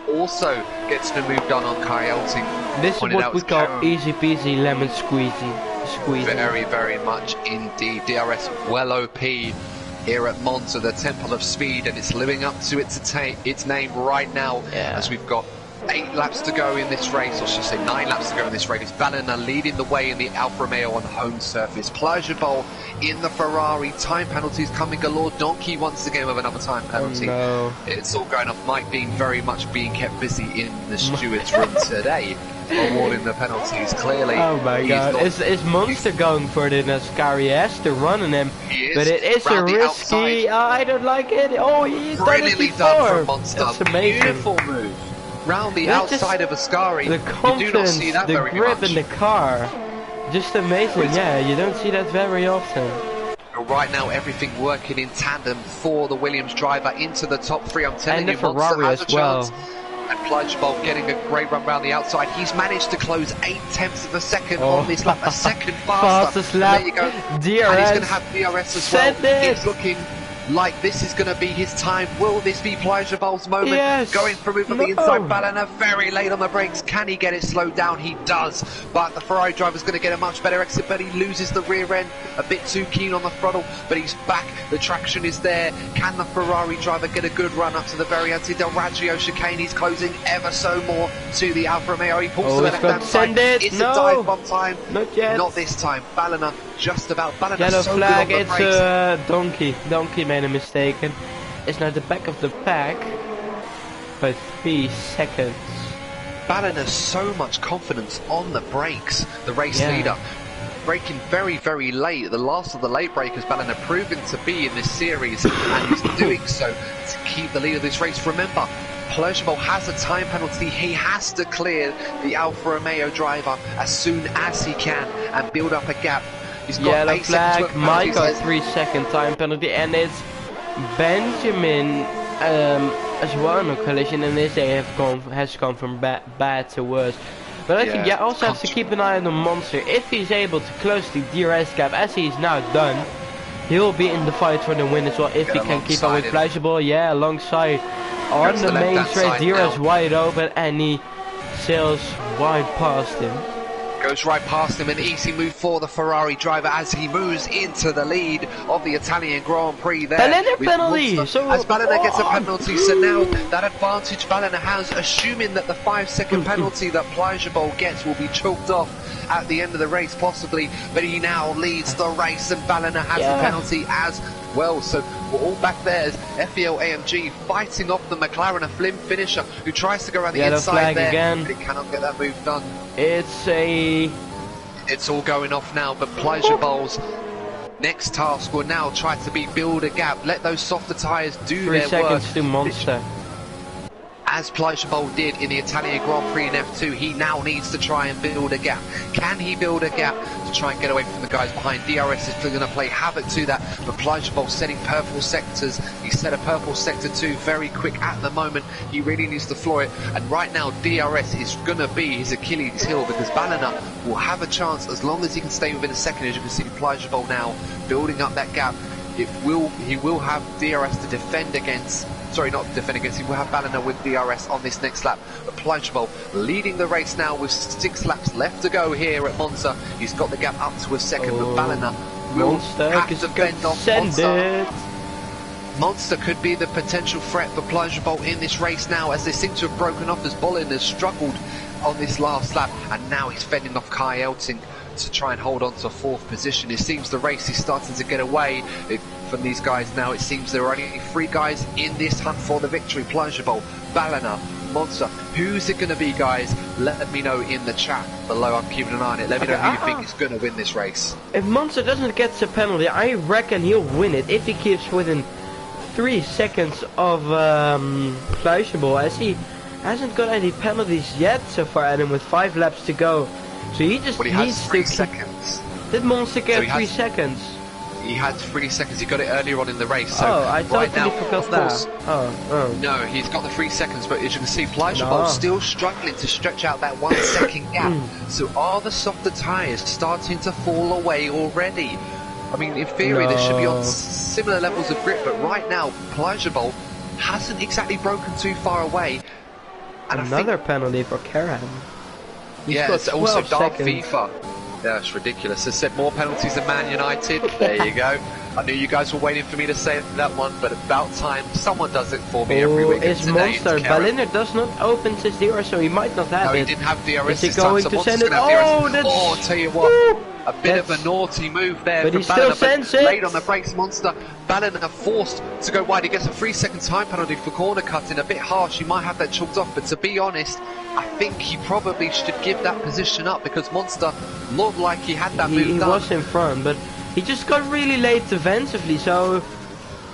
also gets the move done on Coyote. This is what we call easy peasy lemon squeezy. Very, very much indeed. DRS well OP here at Monza, the Temple of Speed, and it's living up to its name right now, as we've got 8 laps to go in this race, or should I say 9 laps to go in this race. Ballina leading the way in the Alfa Romeo on home surface. Pluijsjebel in the Ferrari. Time penalties coming galore. Donkey once again with another time penalty. Oh, no. It's all going off. Mike being very much being kept busy in the steward's room today, awarding the penalties. Clearly, oh my god, is Monster going for it in Ascari? He has to run on him, but it is a risky. I don't like it. Oh, he's done it before. Done from Monster. That's amazing. Beautiful move. Round the outside of Ascari. The confidence, you do not see that the very grip much. in the car, just amazing. Yeah, you don't see that very often. Right now, everything working in tandem for the Williams driver into the top 3. I'm telling you, Ferrari Monster has as a well. chance. And Pluijsjebel getting a great run round the outside. He's managed to close 8/10 of a second on this lap, a second faster. Fastest lap. There you go. DRS. And he's going to have DRS as well. It's looking like this is going to be his time. Will this be Pluijsjebel's moment? Yes. Going for a move from the inside. Ballina very late on the brakes. Can he get it slowed down? He does. But the Ferrari driver's going to get a much better exit, but he loses the rear end. A bit too keen on the throttle, but he's back. The traction is there. Can the Ferrari driver get a good run up to the very end? Del Raggio chicane. He's closing ever so more to the Alfa Romeo. He pulls to the left-hand side. It's a dive bomb time. Not yet. Not this time. Ballina just about. Ballina Yellow so flag. good on the It's Donkey. Donkey made a mistake. And it's now the back of the pack by 3 seconds. Ballina so much confidence on the brakes. The race leader braking very, very late. The last of the late breakers, Ballina proven to be in this series, and he's doing so to keep the lead of this race. Remember, Pluijsjebel has a time penalty. He has to clear the Alfa Romeo driver as soon as he can and build up a gap. He's got Yellow 8 flag. seconds. Mike got 3-second time penalty, and it's Benjamin as well in a collision, and this has gone from bad to worse. But I think also have to keep an eye on the Monster. If he's able to close the DRS gap, as he's now done, he'll be in the fight for the win as well, if he can keep up with Pluijsjebel. Yeah, alongside on the main straight, DRS wide open, and he sails wide past him. Goes right past him, an easy move for the Ferrari driver as he moves into the lead of the Italian Grand Prix there. Ballena penalty! So, as Ballena gets a penalty, so now that advantage Ballena has, assuming that the 5-second penalty that Plajabol gets will be chalked off at the end of the race possibly, but he now leads the race and Ballena has the penalty as well. So we're all back there as FEL AMG fighting off the McLaren, a Flim finisher who tries to go around the inside there, again. but he cannot get that move done. It's all going off now, but Plajabow's next task will now try to build a gap, let those softer tyres do 3 their seconds work. to Monster. As Plajabol did in the Italian Grand Prix in F2, he now needs to try and build a gap. Can he build a gap to try and get away from the guys behind? DRS is still going to play havoc to that, but Plajabol setting purple sectors. He set a purple sector 2 very quick at the moment. He really needs to floor it, and right now DRS is going to be his Achilles heel because Ballena will have a chance as long as he can stay within a second. As you can see, Plajabol now building up that gap. He will have DRS to defend against. Sorry, not defend against. He will have Ballena with DRS on this next lap. But Plajabol leading the race now with 6 laps left to go here at Monza. He's got the gap up to a second, but Ballena will have to fend off Monza. Monster could be the potential threat for Plajabol in this race now, as they seem to have broken off as Bolin has struggled on this last lap, and now he's fending off Kai Elting to try and hold on to 4th position. It seems the race is starting to get away from these guys now. It seems there are only 3 guys in this hunt for the victory. Plajabol, Ballena, Monza. Who's it going to be, guys? Let me know in the chat below. I'm keeping an eye on it. Let me know who you think is going to win this race. If Monza doesn't get the penalty, I reckon he'll win it if he keeps within 3 seconds of Plajabol, as he hasn't got any penalties yet so far, Adam, with 5 laps to go. So he just needs 3 seconds. Did Monster get 3 seconds? He had 3 seconds. He got it earlier on in the race. So I right totally now, forgot that. Oh. No, he's got the 3 seconds, but as you can see, Plajabol still struggling to stretch out that 1 second gap. So are the softer tyres starting to fall away already? I mean, in theory, they should be on similar levels of grip, but right now, Plajabol hasn't exactly broken too far away. And another penalty for Karam. Yeah, it's also Dark FIFA. Yeah, it's ridiculous. Has said more penalties than Man United. There you go. I knew you guys were waiting for me to say that one, but about time someone does it for me every week. It's Monster. Ballena does not open his DRS, so he might not have it. No, he didn't have DRS Is this time, so Monster's going to have DRS. That's... I'll tell you what. A bit of a naughty move there from Ballena, but laid on the brakes, Monster. Ballena forced to go wide. He gets a 3-second time penalty for corner cutting. A bit harsh. He might have that chalked off, but to be honest, I think he probably should give that position up because Monster looked like he had that move done. He was in front, but he just got really late defensively, so...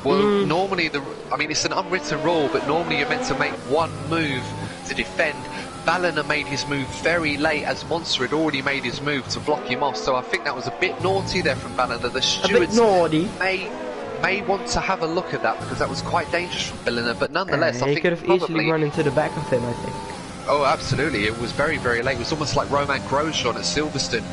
Well, normally, I mean, it's an unwritten rule, but normally you're meant to make one move to defend. Ballena made his move very late as Monster had already made his move to block him off, so I think that was a bit naughty there from Ballena. The stewards may want to have a look at that because that was quite dangerous from Ballena, but nonetheless, I think he could have easily run into the back of him, I think. Oh, absolutely. It was very, very late. It was almost like Roman Grosjean at Silverstone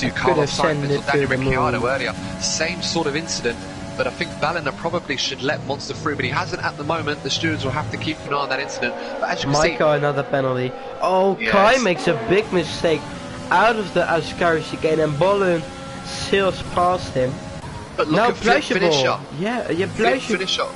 to Carlos Sainz or Daniel Ricciardo earlier. Same sort of incident. But I think Ballena probably should let Monster through, but he hasn't at the moment. The stewards will have to keep an eye on that incident. But as you can see, another penalty. Oh, yes. Kai makes a big mistake out of the Ascari chicane, and Bolin sails past him. But look at Flip Finisher. Yeah, Flip Finisher.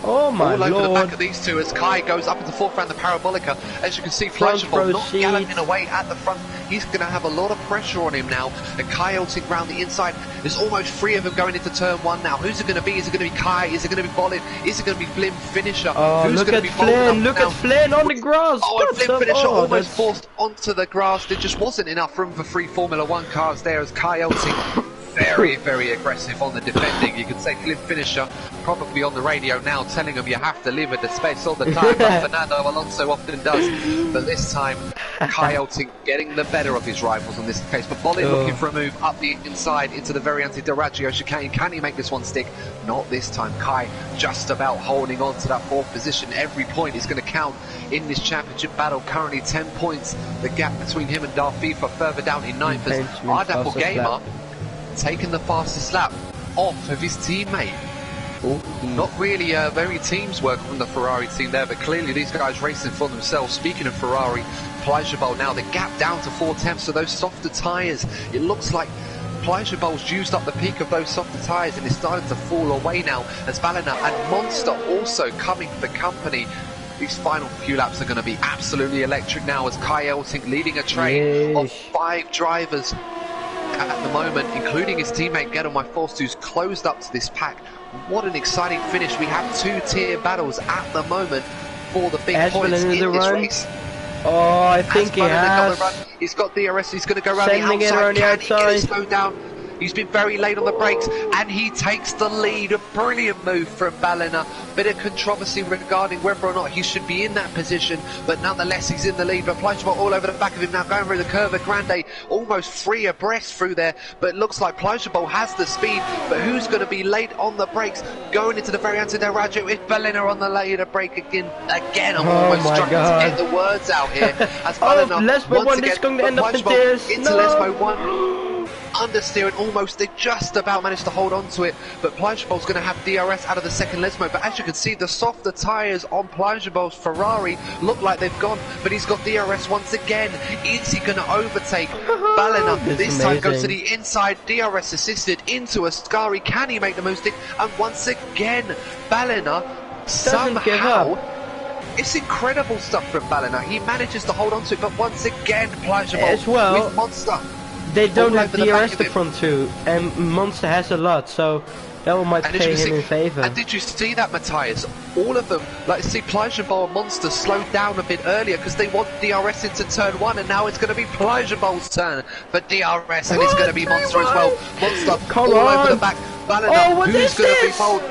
Oh my lord. All over the back of these two as Kai goes up into 4th round the Parabolica. As you can see, Plajabol not galloping away at the front. He's going to have a lot of pressure on him now. And Kai Elting round the inside. There's almost 3 of them going into turn 1 now. Who's it going to be? Is it going to be Kai? Is it going to be Bolin? Is it going to be Flim Finisher? Oh, Who's look at Flynn! Look at Flynn on the grass! Oh, and Flim Finisher almost forced onto the grass. There just wasn't enough room for 3 Formula 1 cars there as Kai Elting very, very aggressive on the defending. You could say Flim Finisher probably on the radio now telling him you have to live in the space all the time, but Fernando Alonso often does. But this time, Kai Elting getting the better of his rivals in this case. But Bolin looking for a move up the inside into the very anti-Doraggio chicane. Can he make this one stick? Not this time. Kai just about holding on to that 4th position. Every point is going to count in this championship battle. Currently 10 points. The gap between him and Darfifa further down in 9th as Ardapple Gamer taking the fastest lap off of his teammate. Not really very teams work on the Ferrari team there, but clearly these guys racing for themselves. Speaking of Ferrari, Plajabol now, the gap down to 4/10, so those softer tyres, it looks like Plajabol's used up the peak of those softer tyres and it's starting to fall away now as Valena and Monster also coming for company. These final few laps are going to be absolutely electric now as Kai Elting leading a train of 5 drivers at the moment, including his teammate Get On My Force, who's closed up to this pack. What an exciting finish. We have 2-tier battles at the moment for the big points in this race. Oh, I think he has. He's got DRS, he's going to go around the outside. Can he get it slowed down? He's been very late on the brakes and he takes the lead. A brilliant move from Balena. Bit of controversy regarding whether or not he should be in that position, but nonetheless he's in the lead. But Plajabol all over the back of him now, going through the curve of Grande, almost 3 abreast through there. But it looks like Plajabol has the speed, but who's going to be late on the brakes? Going into the very end of their Rajo with Balena on the later brake again. I'm almost struggling to get the words out here. As Balena, Lesbo 1 is going to end up in tears. Into Lesbo 1. Understeer and almost, they just about managed to hold on to it, but Plajabol's going to have DRS out of the second Lesmo. But as you can see, the softer tyres on Plajabol's Ferrari look like they've gone, but he's got DRS once again. Is he going to overtake Balena? This time goes to the inside, DRS assisted into Ascari. Can he make the move stick? And once again, Balena somehow... It's incredible stuff from Balena. He manages to hold on to it, but once again, Plajabol with Monster. They don't have DRS the front two, and Monster has a lot, so that might pay him in favour. And did you see that, Matthias? All of them, like see Plajabol and Monster slowed down a bit earlier because they want DRS into turn 1, and now it's going to be Plajabol's turn for DRS, and it's going to be Monster as well. Monster all over the back. Balena, who's going to be bold?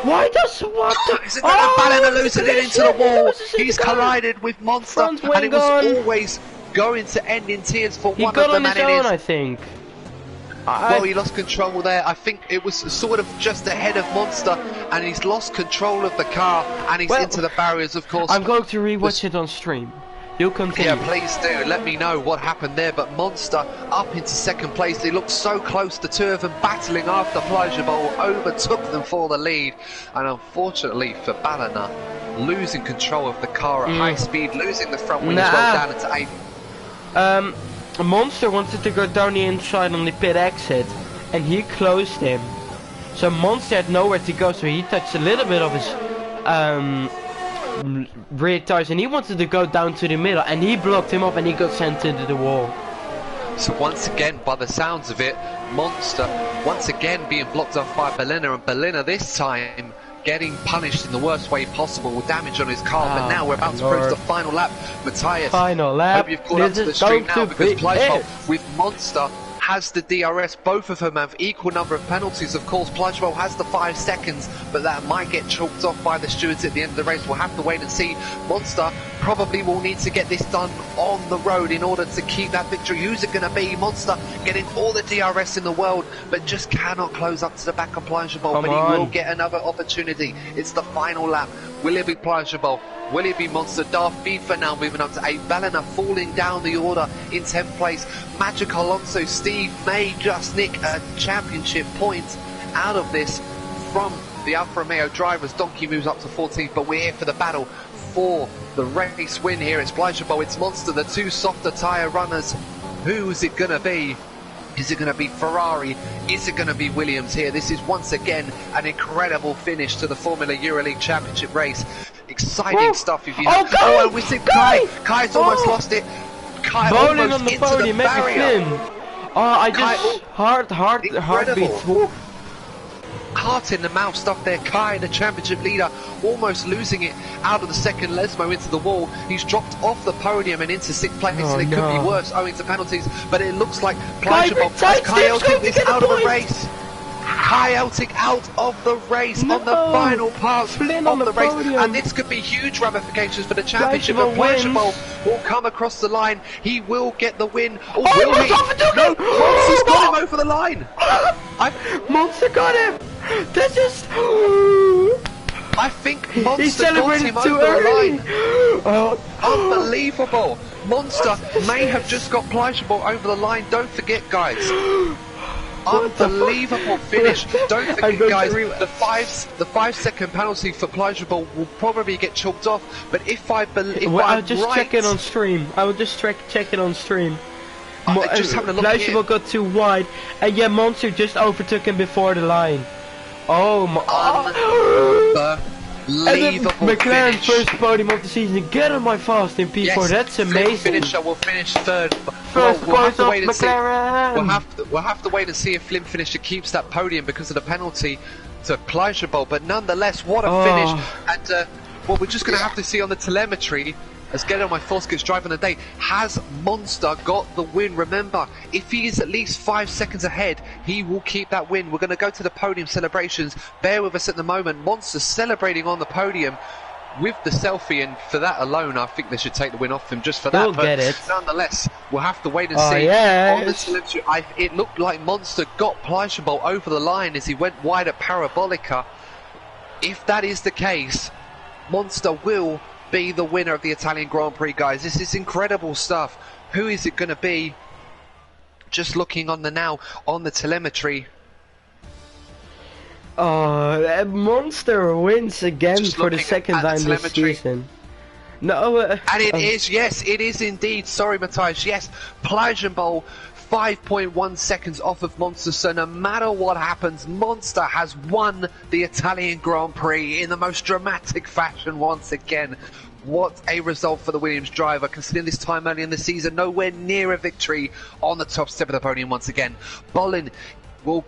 Why does what? Is it Balena losing it into the wall? He's collided with Monster, and it was always going to end in tears for one of them, and it is. I think. Well, he lost control there. I think it was sort of just ahead of Monster, and he's lost control of the car, and he's into the barriers, of course. I'm going to rewatch it on stream. You continue. Yeah, please do. Let me know what happened there. But Monster up into second place. They looked so close, the two of them battling after Plajabol overtook them for the lead. And unfortunately for Balena, losing control of the car at high speed, losing the front wing as well down into 8. Monster wanted to go down the inside on the pit exit, and he closed him. So Monster had nowhere to go, so he touched a little bit of his rear tires, and he wanted to go down to the middle, and he blocked him off, and he got sent into the wall. So once again, by the sounds of it, Monster once again being blocked off by Balena, and Balena this time getting punished in the worst way possible with damage on his car. But now we're about to approach the final lap. Matthias, final lap. Hope you've caught up to the stream now, because Plajabol with Monster has the DRS. Both of them have equal number of penalties. Of course, Plajabol has the 5 seconds, but that might get chalked off by the stewards at the end of the race. We'll have to wait and see. Monster probably will need to get this done on the road in order to keep that victory. Who's it going to be? Monster getting all the DRS in the world, but just cannot close up to the back of Plajabol. But he will get another opportunity. It's the final lap. Will it be Plajabol? Will it be Monster? Darth FIFA now moving up to 8. Balena falling down the order in 10th place. Magic Alonso Steve may just nick a championship point out of this from the Alfa Romeo drivers. Donkey moves up to 14th, but we're here for the battle for the race win here. It's Plajabol, it's Monster, the two softer tyre runners. Who is it going to be? Is it going to be Ferrari? Is it going to be Williams here? This is once again an incredible finish to the Formula Euroleague Championship race. Exciting stuff. If you and we see Kai's almost lost it. Kai bowling almost on the into podium, the barrier. I just heartbeat. Heart in the mouth stuff there. Kai, the championship leader, almost losing it out of the second Lesmo into the wall. He's dropped off the podium and into 6th place, and it could be worse owing to penalties. But it looks like Plajabol, Kai Elting is out of the race. Kai Elting out of the race on the final part of the race, and this could be huge ramifications for the championship. And Plajabol will come across the line. He will get the win. Or will he? No, Monster's got him over the line. Monster got him. This is. I think Monster got him over the line. Unbelievable. Monster may have just got Plajabol over the line. Don't forget, guys. Unbelievable finish. Don't I'm forget, going guys, to the 5 second penalty for Pleasurable will probably get chalked off. But if Well, I'll I'm just right, check it on stream. I will just check it on stream. just having a look here. Fleischable got too wide, and yeah, Monster just overtook him before the line. Oh my! And then Unbelievable McLaren finish. first podium of the season. Get on my fast in P4. Yes, That's Flynn amazing. Finisher will finish third. First We'll have point to of wait and see. McLaren. We'll have to wait and see if Flynn Finisher keeps that podium because of the penalty to Pleasurable. But nonetheless, what a finish! And what we're just going to have to see on the telemetry as Get On My Force gets driving the day. Has Monster got the win? Remember, if he is at least 5 seconds ahead, he will keep that win. We're going to go to the podium celebrations. Bear with us at the moment. Monster celebrating on the podium with the selfie, and for that alone, I think they should take the win off him just for that. He'll get it. Nonetheless, we'll have to wait and see. Yes. On the telemetry, it looked like Monster got Pleasurable over the line as he went wide at Parabolica. If that is the case, Monster will be the winner of the Italian Grand Prix, guys. This is incredible stuff. Who is it going to be? Just looking on the telemetry. Monster wins again Just for the looking second at the time this telemetry. season. No, And it is, yes, it is indeed. Sorry, Matthias. Yes, Pleasurable 5.1 seconds off of Monster. So no matter what happens, Monster has won the Italian Grand Prix in the most dramatic fashion once again. What a result for the Williams driver, considering this time early in the season, nowhere near a victory on the top step of the podium once again. Bolin will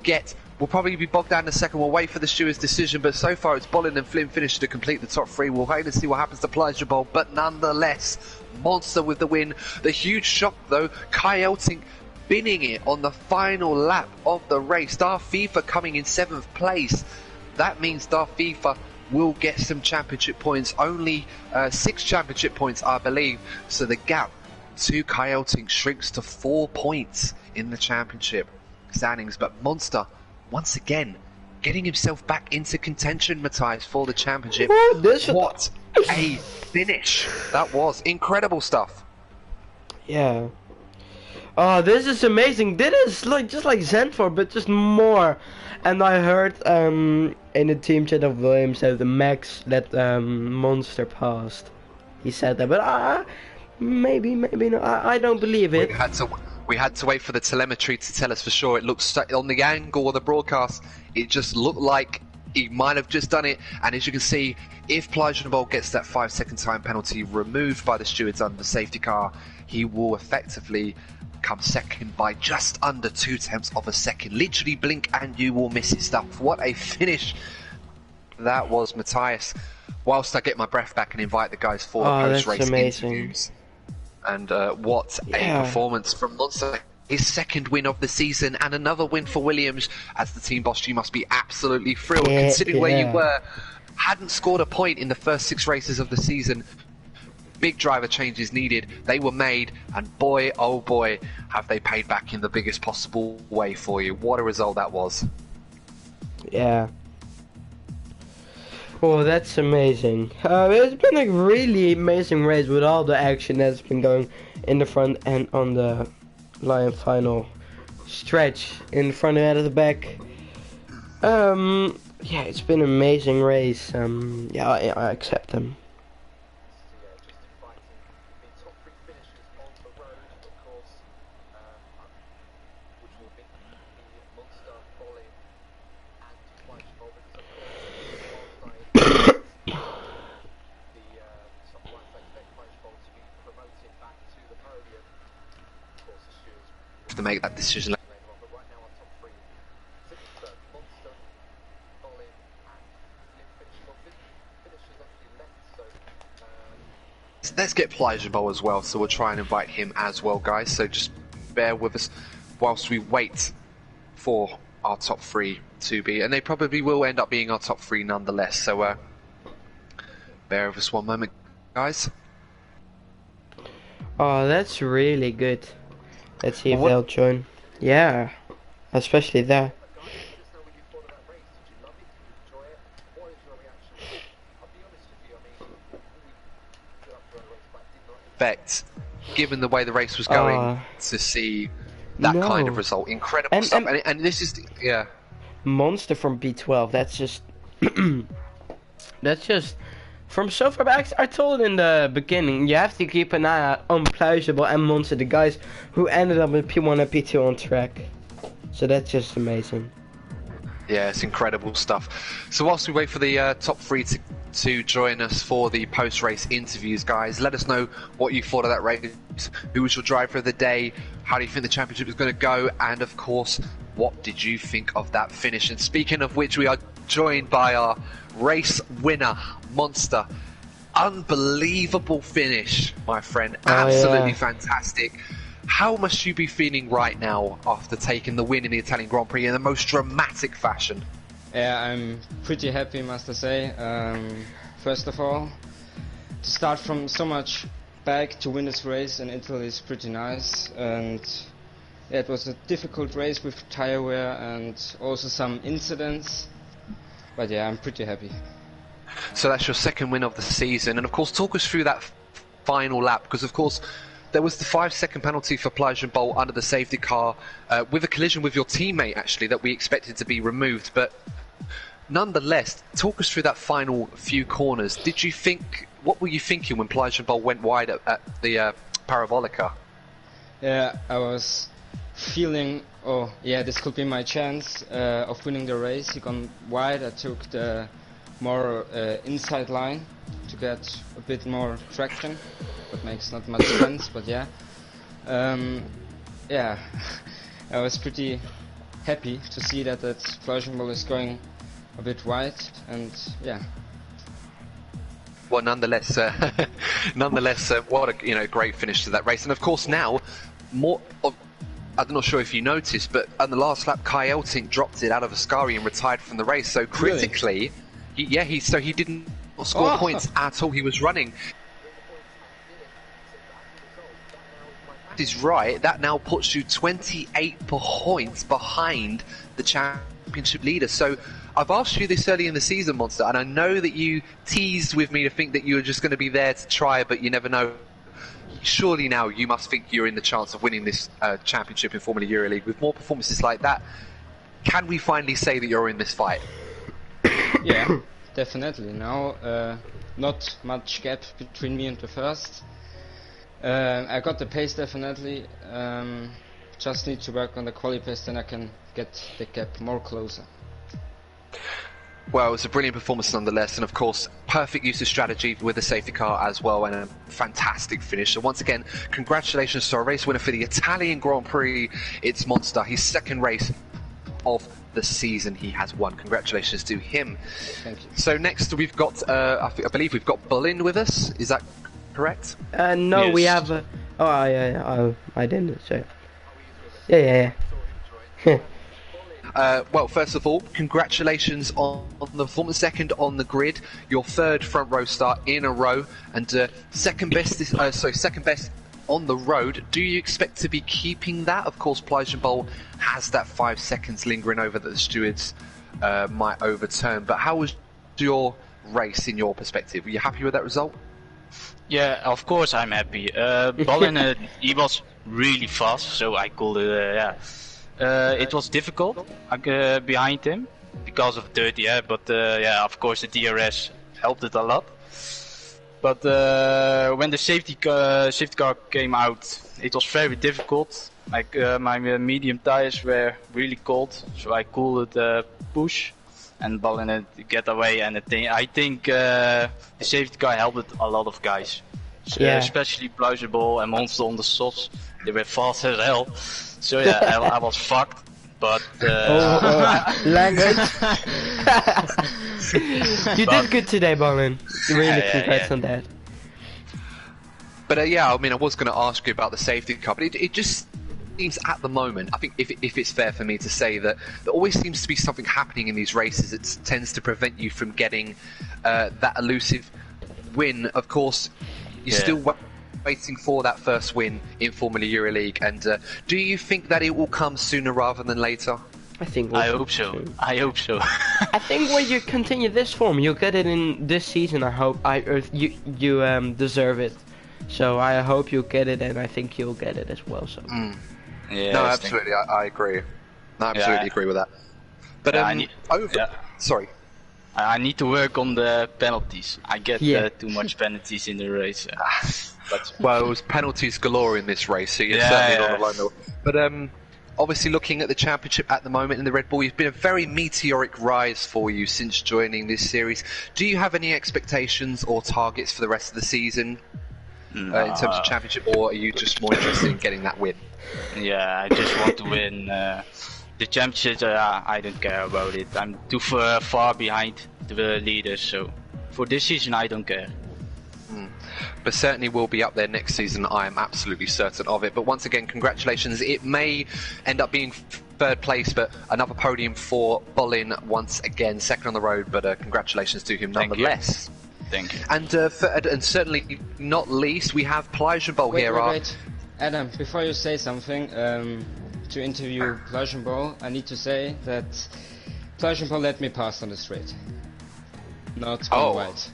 probably be bogged down in a second. We'll wait for the steward's decision, but so far it's Bolin and Flynn finished to complete the top three. We'll wait and see what happens to Pleasurable, but nonetheless, Monster with the win. The huge shock though, Kai Elting binning it on the final lap of the race. Star FIFA coming in 7th place. That means Star FIFA will get some championship points. Only 6 championship points, I believe. So the gap to Kai Elting shrinks to 4 points in the championship standings. But Monster, once again, getting himself back into contention, Matthias, for the championship. What a finish. That was incredible stuff. yeah. Oh, this is amazing. This is just like Zenfor, but just more. And I heard in the team chat of Williams that the Max let Monster past. He said that, but maybe no. I don't believe it. We had to wait for the telemetry to tell us for sure. It looks on the angle of the broadcast, it just looked like he might have just done it. And as you can see, if Pleasurable gets that 5-second time penalty removed by the stewards under the safety car, he will effectively come second by just under 0.2 of a second. Literally blink and you will miss it stuff. What a finish that was, Matthias. Whilst I get my breath back and invite the guys for post-race interviews. And what a performance from Monster. His second win of the season and another win for Williams. As the team boss, you must be absolutely thrilled considering where you were. Hadn't scored a point in the first 6 races of the season. Big driver changes needed. They were made, and boy, oh boy, have they paid back in the biggest possible way for you. What a result that was. Yeah. Oh, that's amazing. It's been a really amazing race with all the action that's been going in the front and on the line final stretch, in the front and at the back. Yeah, it's been an amazing race. Yeah, I accept them. To make that decision. Let's get Pleasurable as well, so we'll try and invite him as well, guys. So just bear with us whilst we wait for our top 3 to be, and they probably will end up being our top 3 nonetheless. So bear with us one moment, guys. Oh, that's really good. Let's see if they'll join. Yeah, especially that. Given the way the race was going, to see that No. kind of result. Incredible And- stuff. and- And this is, yeah. Monster from B12. That's just. That's just. From so far back, I told in the beginning, you have to keep an eye out on Plausible and Monster, the guys who ended up with P1 and P2 on track. So that's just amazing. Yeah, it's incredible stuff. So whilst we wait for the top three to join us for the post-race interviews, guys, let us know what you thought of that race. Who was your driver of the day? How do you think the championship is going to go? And of course, what did you think of that finish? And speaking of which, we are joined by our race winner, Monster. Unbelievable finish, my friend. Absolutely fantastic. How must you be feeling right now after taking the win in the Italian Grand Prix in the most dramatic fashion? Yeah, I'm pretty happy, must I say. First of all, to start from so much back to win this race in Italy is pretty nice. And yeah, it was a difficult race with tire wear and also some incidents. But yeah, I'm pretty happy. So that's your second win of the season, and of course talk us through that final lap, because of course there was the 5-second penalty for Plage and Bolt under the safety car with a collision with your teammate actually that we expected to be removed, but nonetheless talk us through that final few corners. What were you thinking when Plage and Bolt went wide at the Parabolica? Yeah, I was feeling, oh yeah, this could be my chance of winning the race. He gone wide, I took the more inside line to get a bit more traction. That makes not much sense, but yeah. Yeah, I was pretty happy to see that Flushing Ball is going a bit wide, and yeah. Well, nonetheless, what a great finish to that race, and of course now I'm not sure if you noticed, but on the last lap, Kai Eltink dropped it out of Ascari and retired from the race. So critically, really? he didn't score points at all. He was running. That is right. That now puts you 28 points behind the championship leader. So I've asked you this early in the season, Monster, and I know that you teased with me to think that you were just going to be there to try, but you never know. Surely now you must think you're in the chance of winning this championship in Formula EuroLeague. With more performances like that, can we finally say that you're in this fight? Yeah, definitely. Now, not much gap between me and the first. I got the pace definitely. Just need to work on the quali pace, then I can get the gap more closer. Well, it was a brilliant performance nonetheless, and of course, perfect use of strategy with the safety car as well, and a fantastic finish. So once again, congratulations to our race winner for the Italian Grand Prix. It's Monster, his second race of the season he has won. Congratulations to him. Thank you. So next we've got, I believe we've got Berlin with us. Is that correct? No, Yes. we have. I didn't. So. Yeah. Well, first of all, congratulations on the performance. Second on the grid, your third front row start in a row, and second best on the road. Do you expect to be keeping that? Of course, Plage and Bowl has that 5 seconds lingering over that the stewards might overturn. But how was your race in your perspective? Were you happy with that result? Yeah, of course I'm happy. Balin, he was really fast, so I called it. It was difficult behind him because of dirty air, but of course the DRS helped it a lot. But when the safety car came out, it was very difficult. Like my medium tires were really cold, so I called it push, and Balin get away. And I think the safety car helped a lot of guys, especially Plausible and Monster on the softs. They were fast as hell. So yeah, I was fucked, but language. You did good today, Bolin. Really, congrats on that. But I mean, I was going to ask you about the safety car, but it just seems at the moment, I think if it's fair for me to say, that there always seems to be something happening in these races. It tends to prevent you from getting that elusive win. Of course, you're still waiting for that first win in Formula EuroLeague, and do you think that it will come sooner rather than later? I hope so. I hope so. I think when you continue this form, you'll get it in this season. I hope. You deserve it. So I hope you'll get it, and I think you'll get it as well. So. Yeah, No, absolutely, I agree. I absolutely agree with that. But sorry. I need to work on the penalties. I get too much penalties in the race. Well, it was penalties galore in this race, so you're certainly not alone though. But obviously looking at the championship at the moment in the Red Bull, it's been a very meteoric rise for you since joining this series. Do you have any expectations or targets for the rest of the season in terms of championship, or are you just more interested in getting that win? Yeah, I just want to win. The championship, I don't care about it. I'm too far behind the leaders, so for this season I don't care. But certainly will be up there next season, I am absolutely certain of it. But once again, congratulations. It may end up being third place, but another podium for Bolin once again, second on the road, but congratulations to him nonetheless. Thank you. And certainly not least, we have Pleasurable here. Wait. Adam, before you say something, to interview Pleasurable, I need to say that Pleasurable let me pass on the straight. Not on white.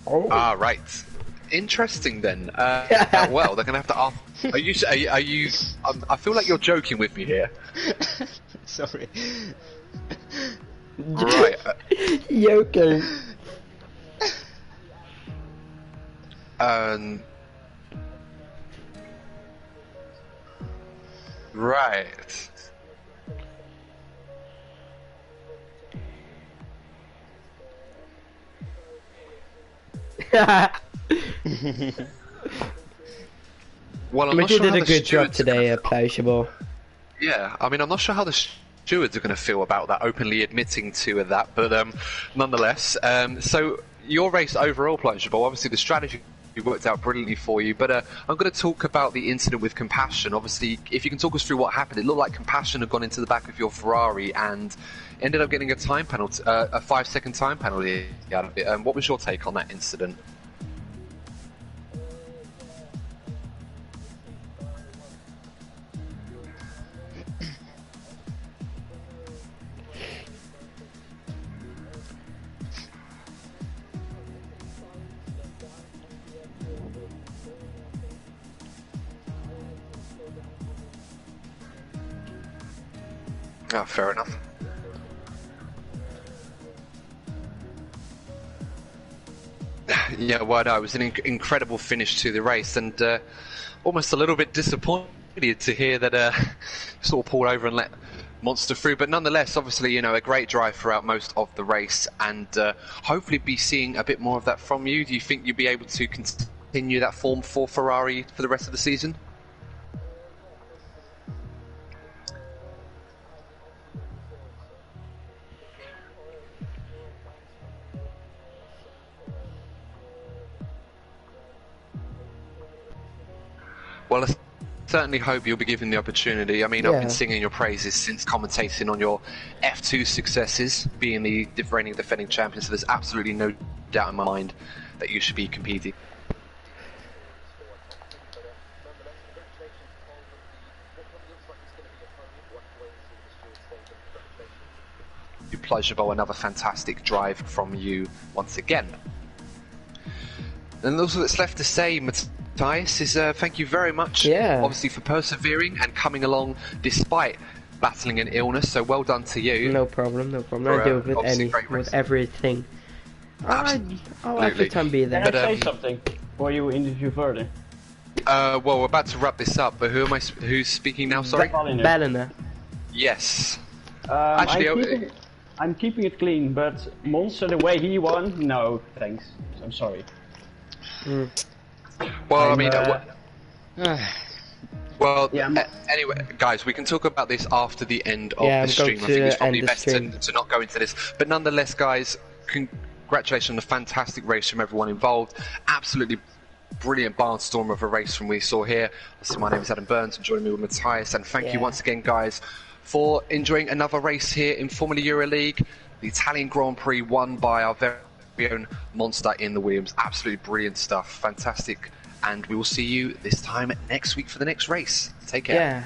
Ah, right. Interesting then. Well, they're gonna have to ask. Are you? I feel like you're joking with me here. Sorry. Right. Joking. Right. Well, I'm not you sure did how a the good job stewards today, Pleasurable. Yeah, I mean, I'm not sure how the stewards are going to feel about that, openly admitting to that, but nonetheless. So, your race overall, Pleasurable, obviously the strategy worked out brilliantly for you, but I'm going to talk about the incident with Compassion. Obviously, if you can talk us through what happened, it looked like Compassion had gone into the back of your Ferrari and ended up getting a time penalty, a 5-second time penalty out of it. What was your take on that incident? Oh, fair enough. Yeah, well, no, it was an incredible finish to the race, and almost a little bit disappointed to hear that sort of pulled over and let Monster through. But nonetheless, obviously, you know, a great drive throughout most of the race, and hopefully be seeing a bit more of that from you. Do you think you'll be able to continue that form for Ferrari for the rest of the season? Well, I certainly hope you'll be given the opportunity. I mean, I've been singing your praises since commentating on your F2 successes, being the reigning defending champion, so there's absolutely no doubt in my mind that you should be competing. Pleasurable, another fantastic drive from you once again. And also that's left to say, Matthias, is thank you very much, obviously, for persevering and coming along despite battling an illness, so well done to you. No problem, no problem. I deal with everything. I'll every time be there. Can I say something before you interview further? Well, we're about to wrap this up, but who's speaking now, sorry? Ballina. Yes. Actually, I'm keeping it clean, but Monster, the way he won, no, thanks. I'm sorry. Well, anyway, guys, we can talk about this after the end of the stream. I think it's probably best to not go into this. But nonetheless, guys, congratulations on the fantastic race from everyone involved. Absolutely brilliant barnstorm of a race from we saw here. My name is Adam Burns. I'm joining me with Matthias, and thank you once again, guys, for enjoying another race here in Formula EuroLeague. The Italian Grand Prix won by our very own Monster in the Williams. Absolutely brilliant stuff. Fantastic. And we will see you this time next week for the next race. Take care. Yeah.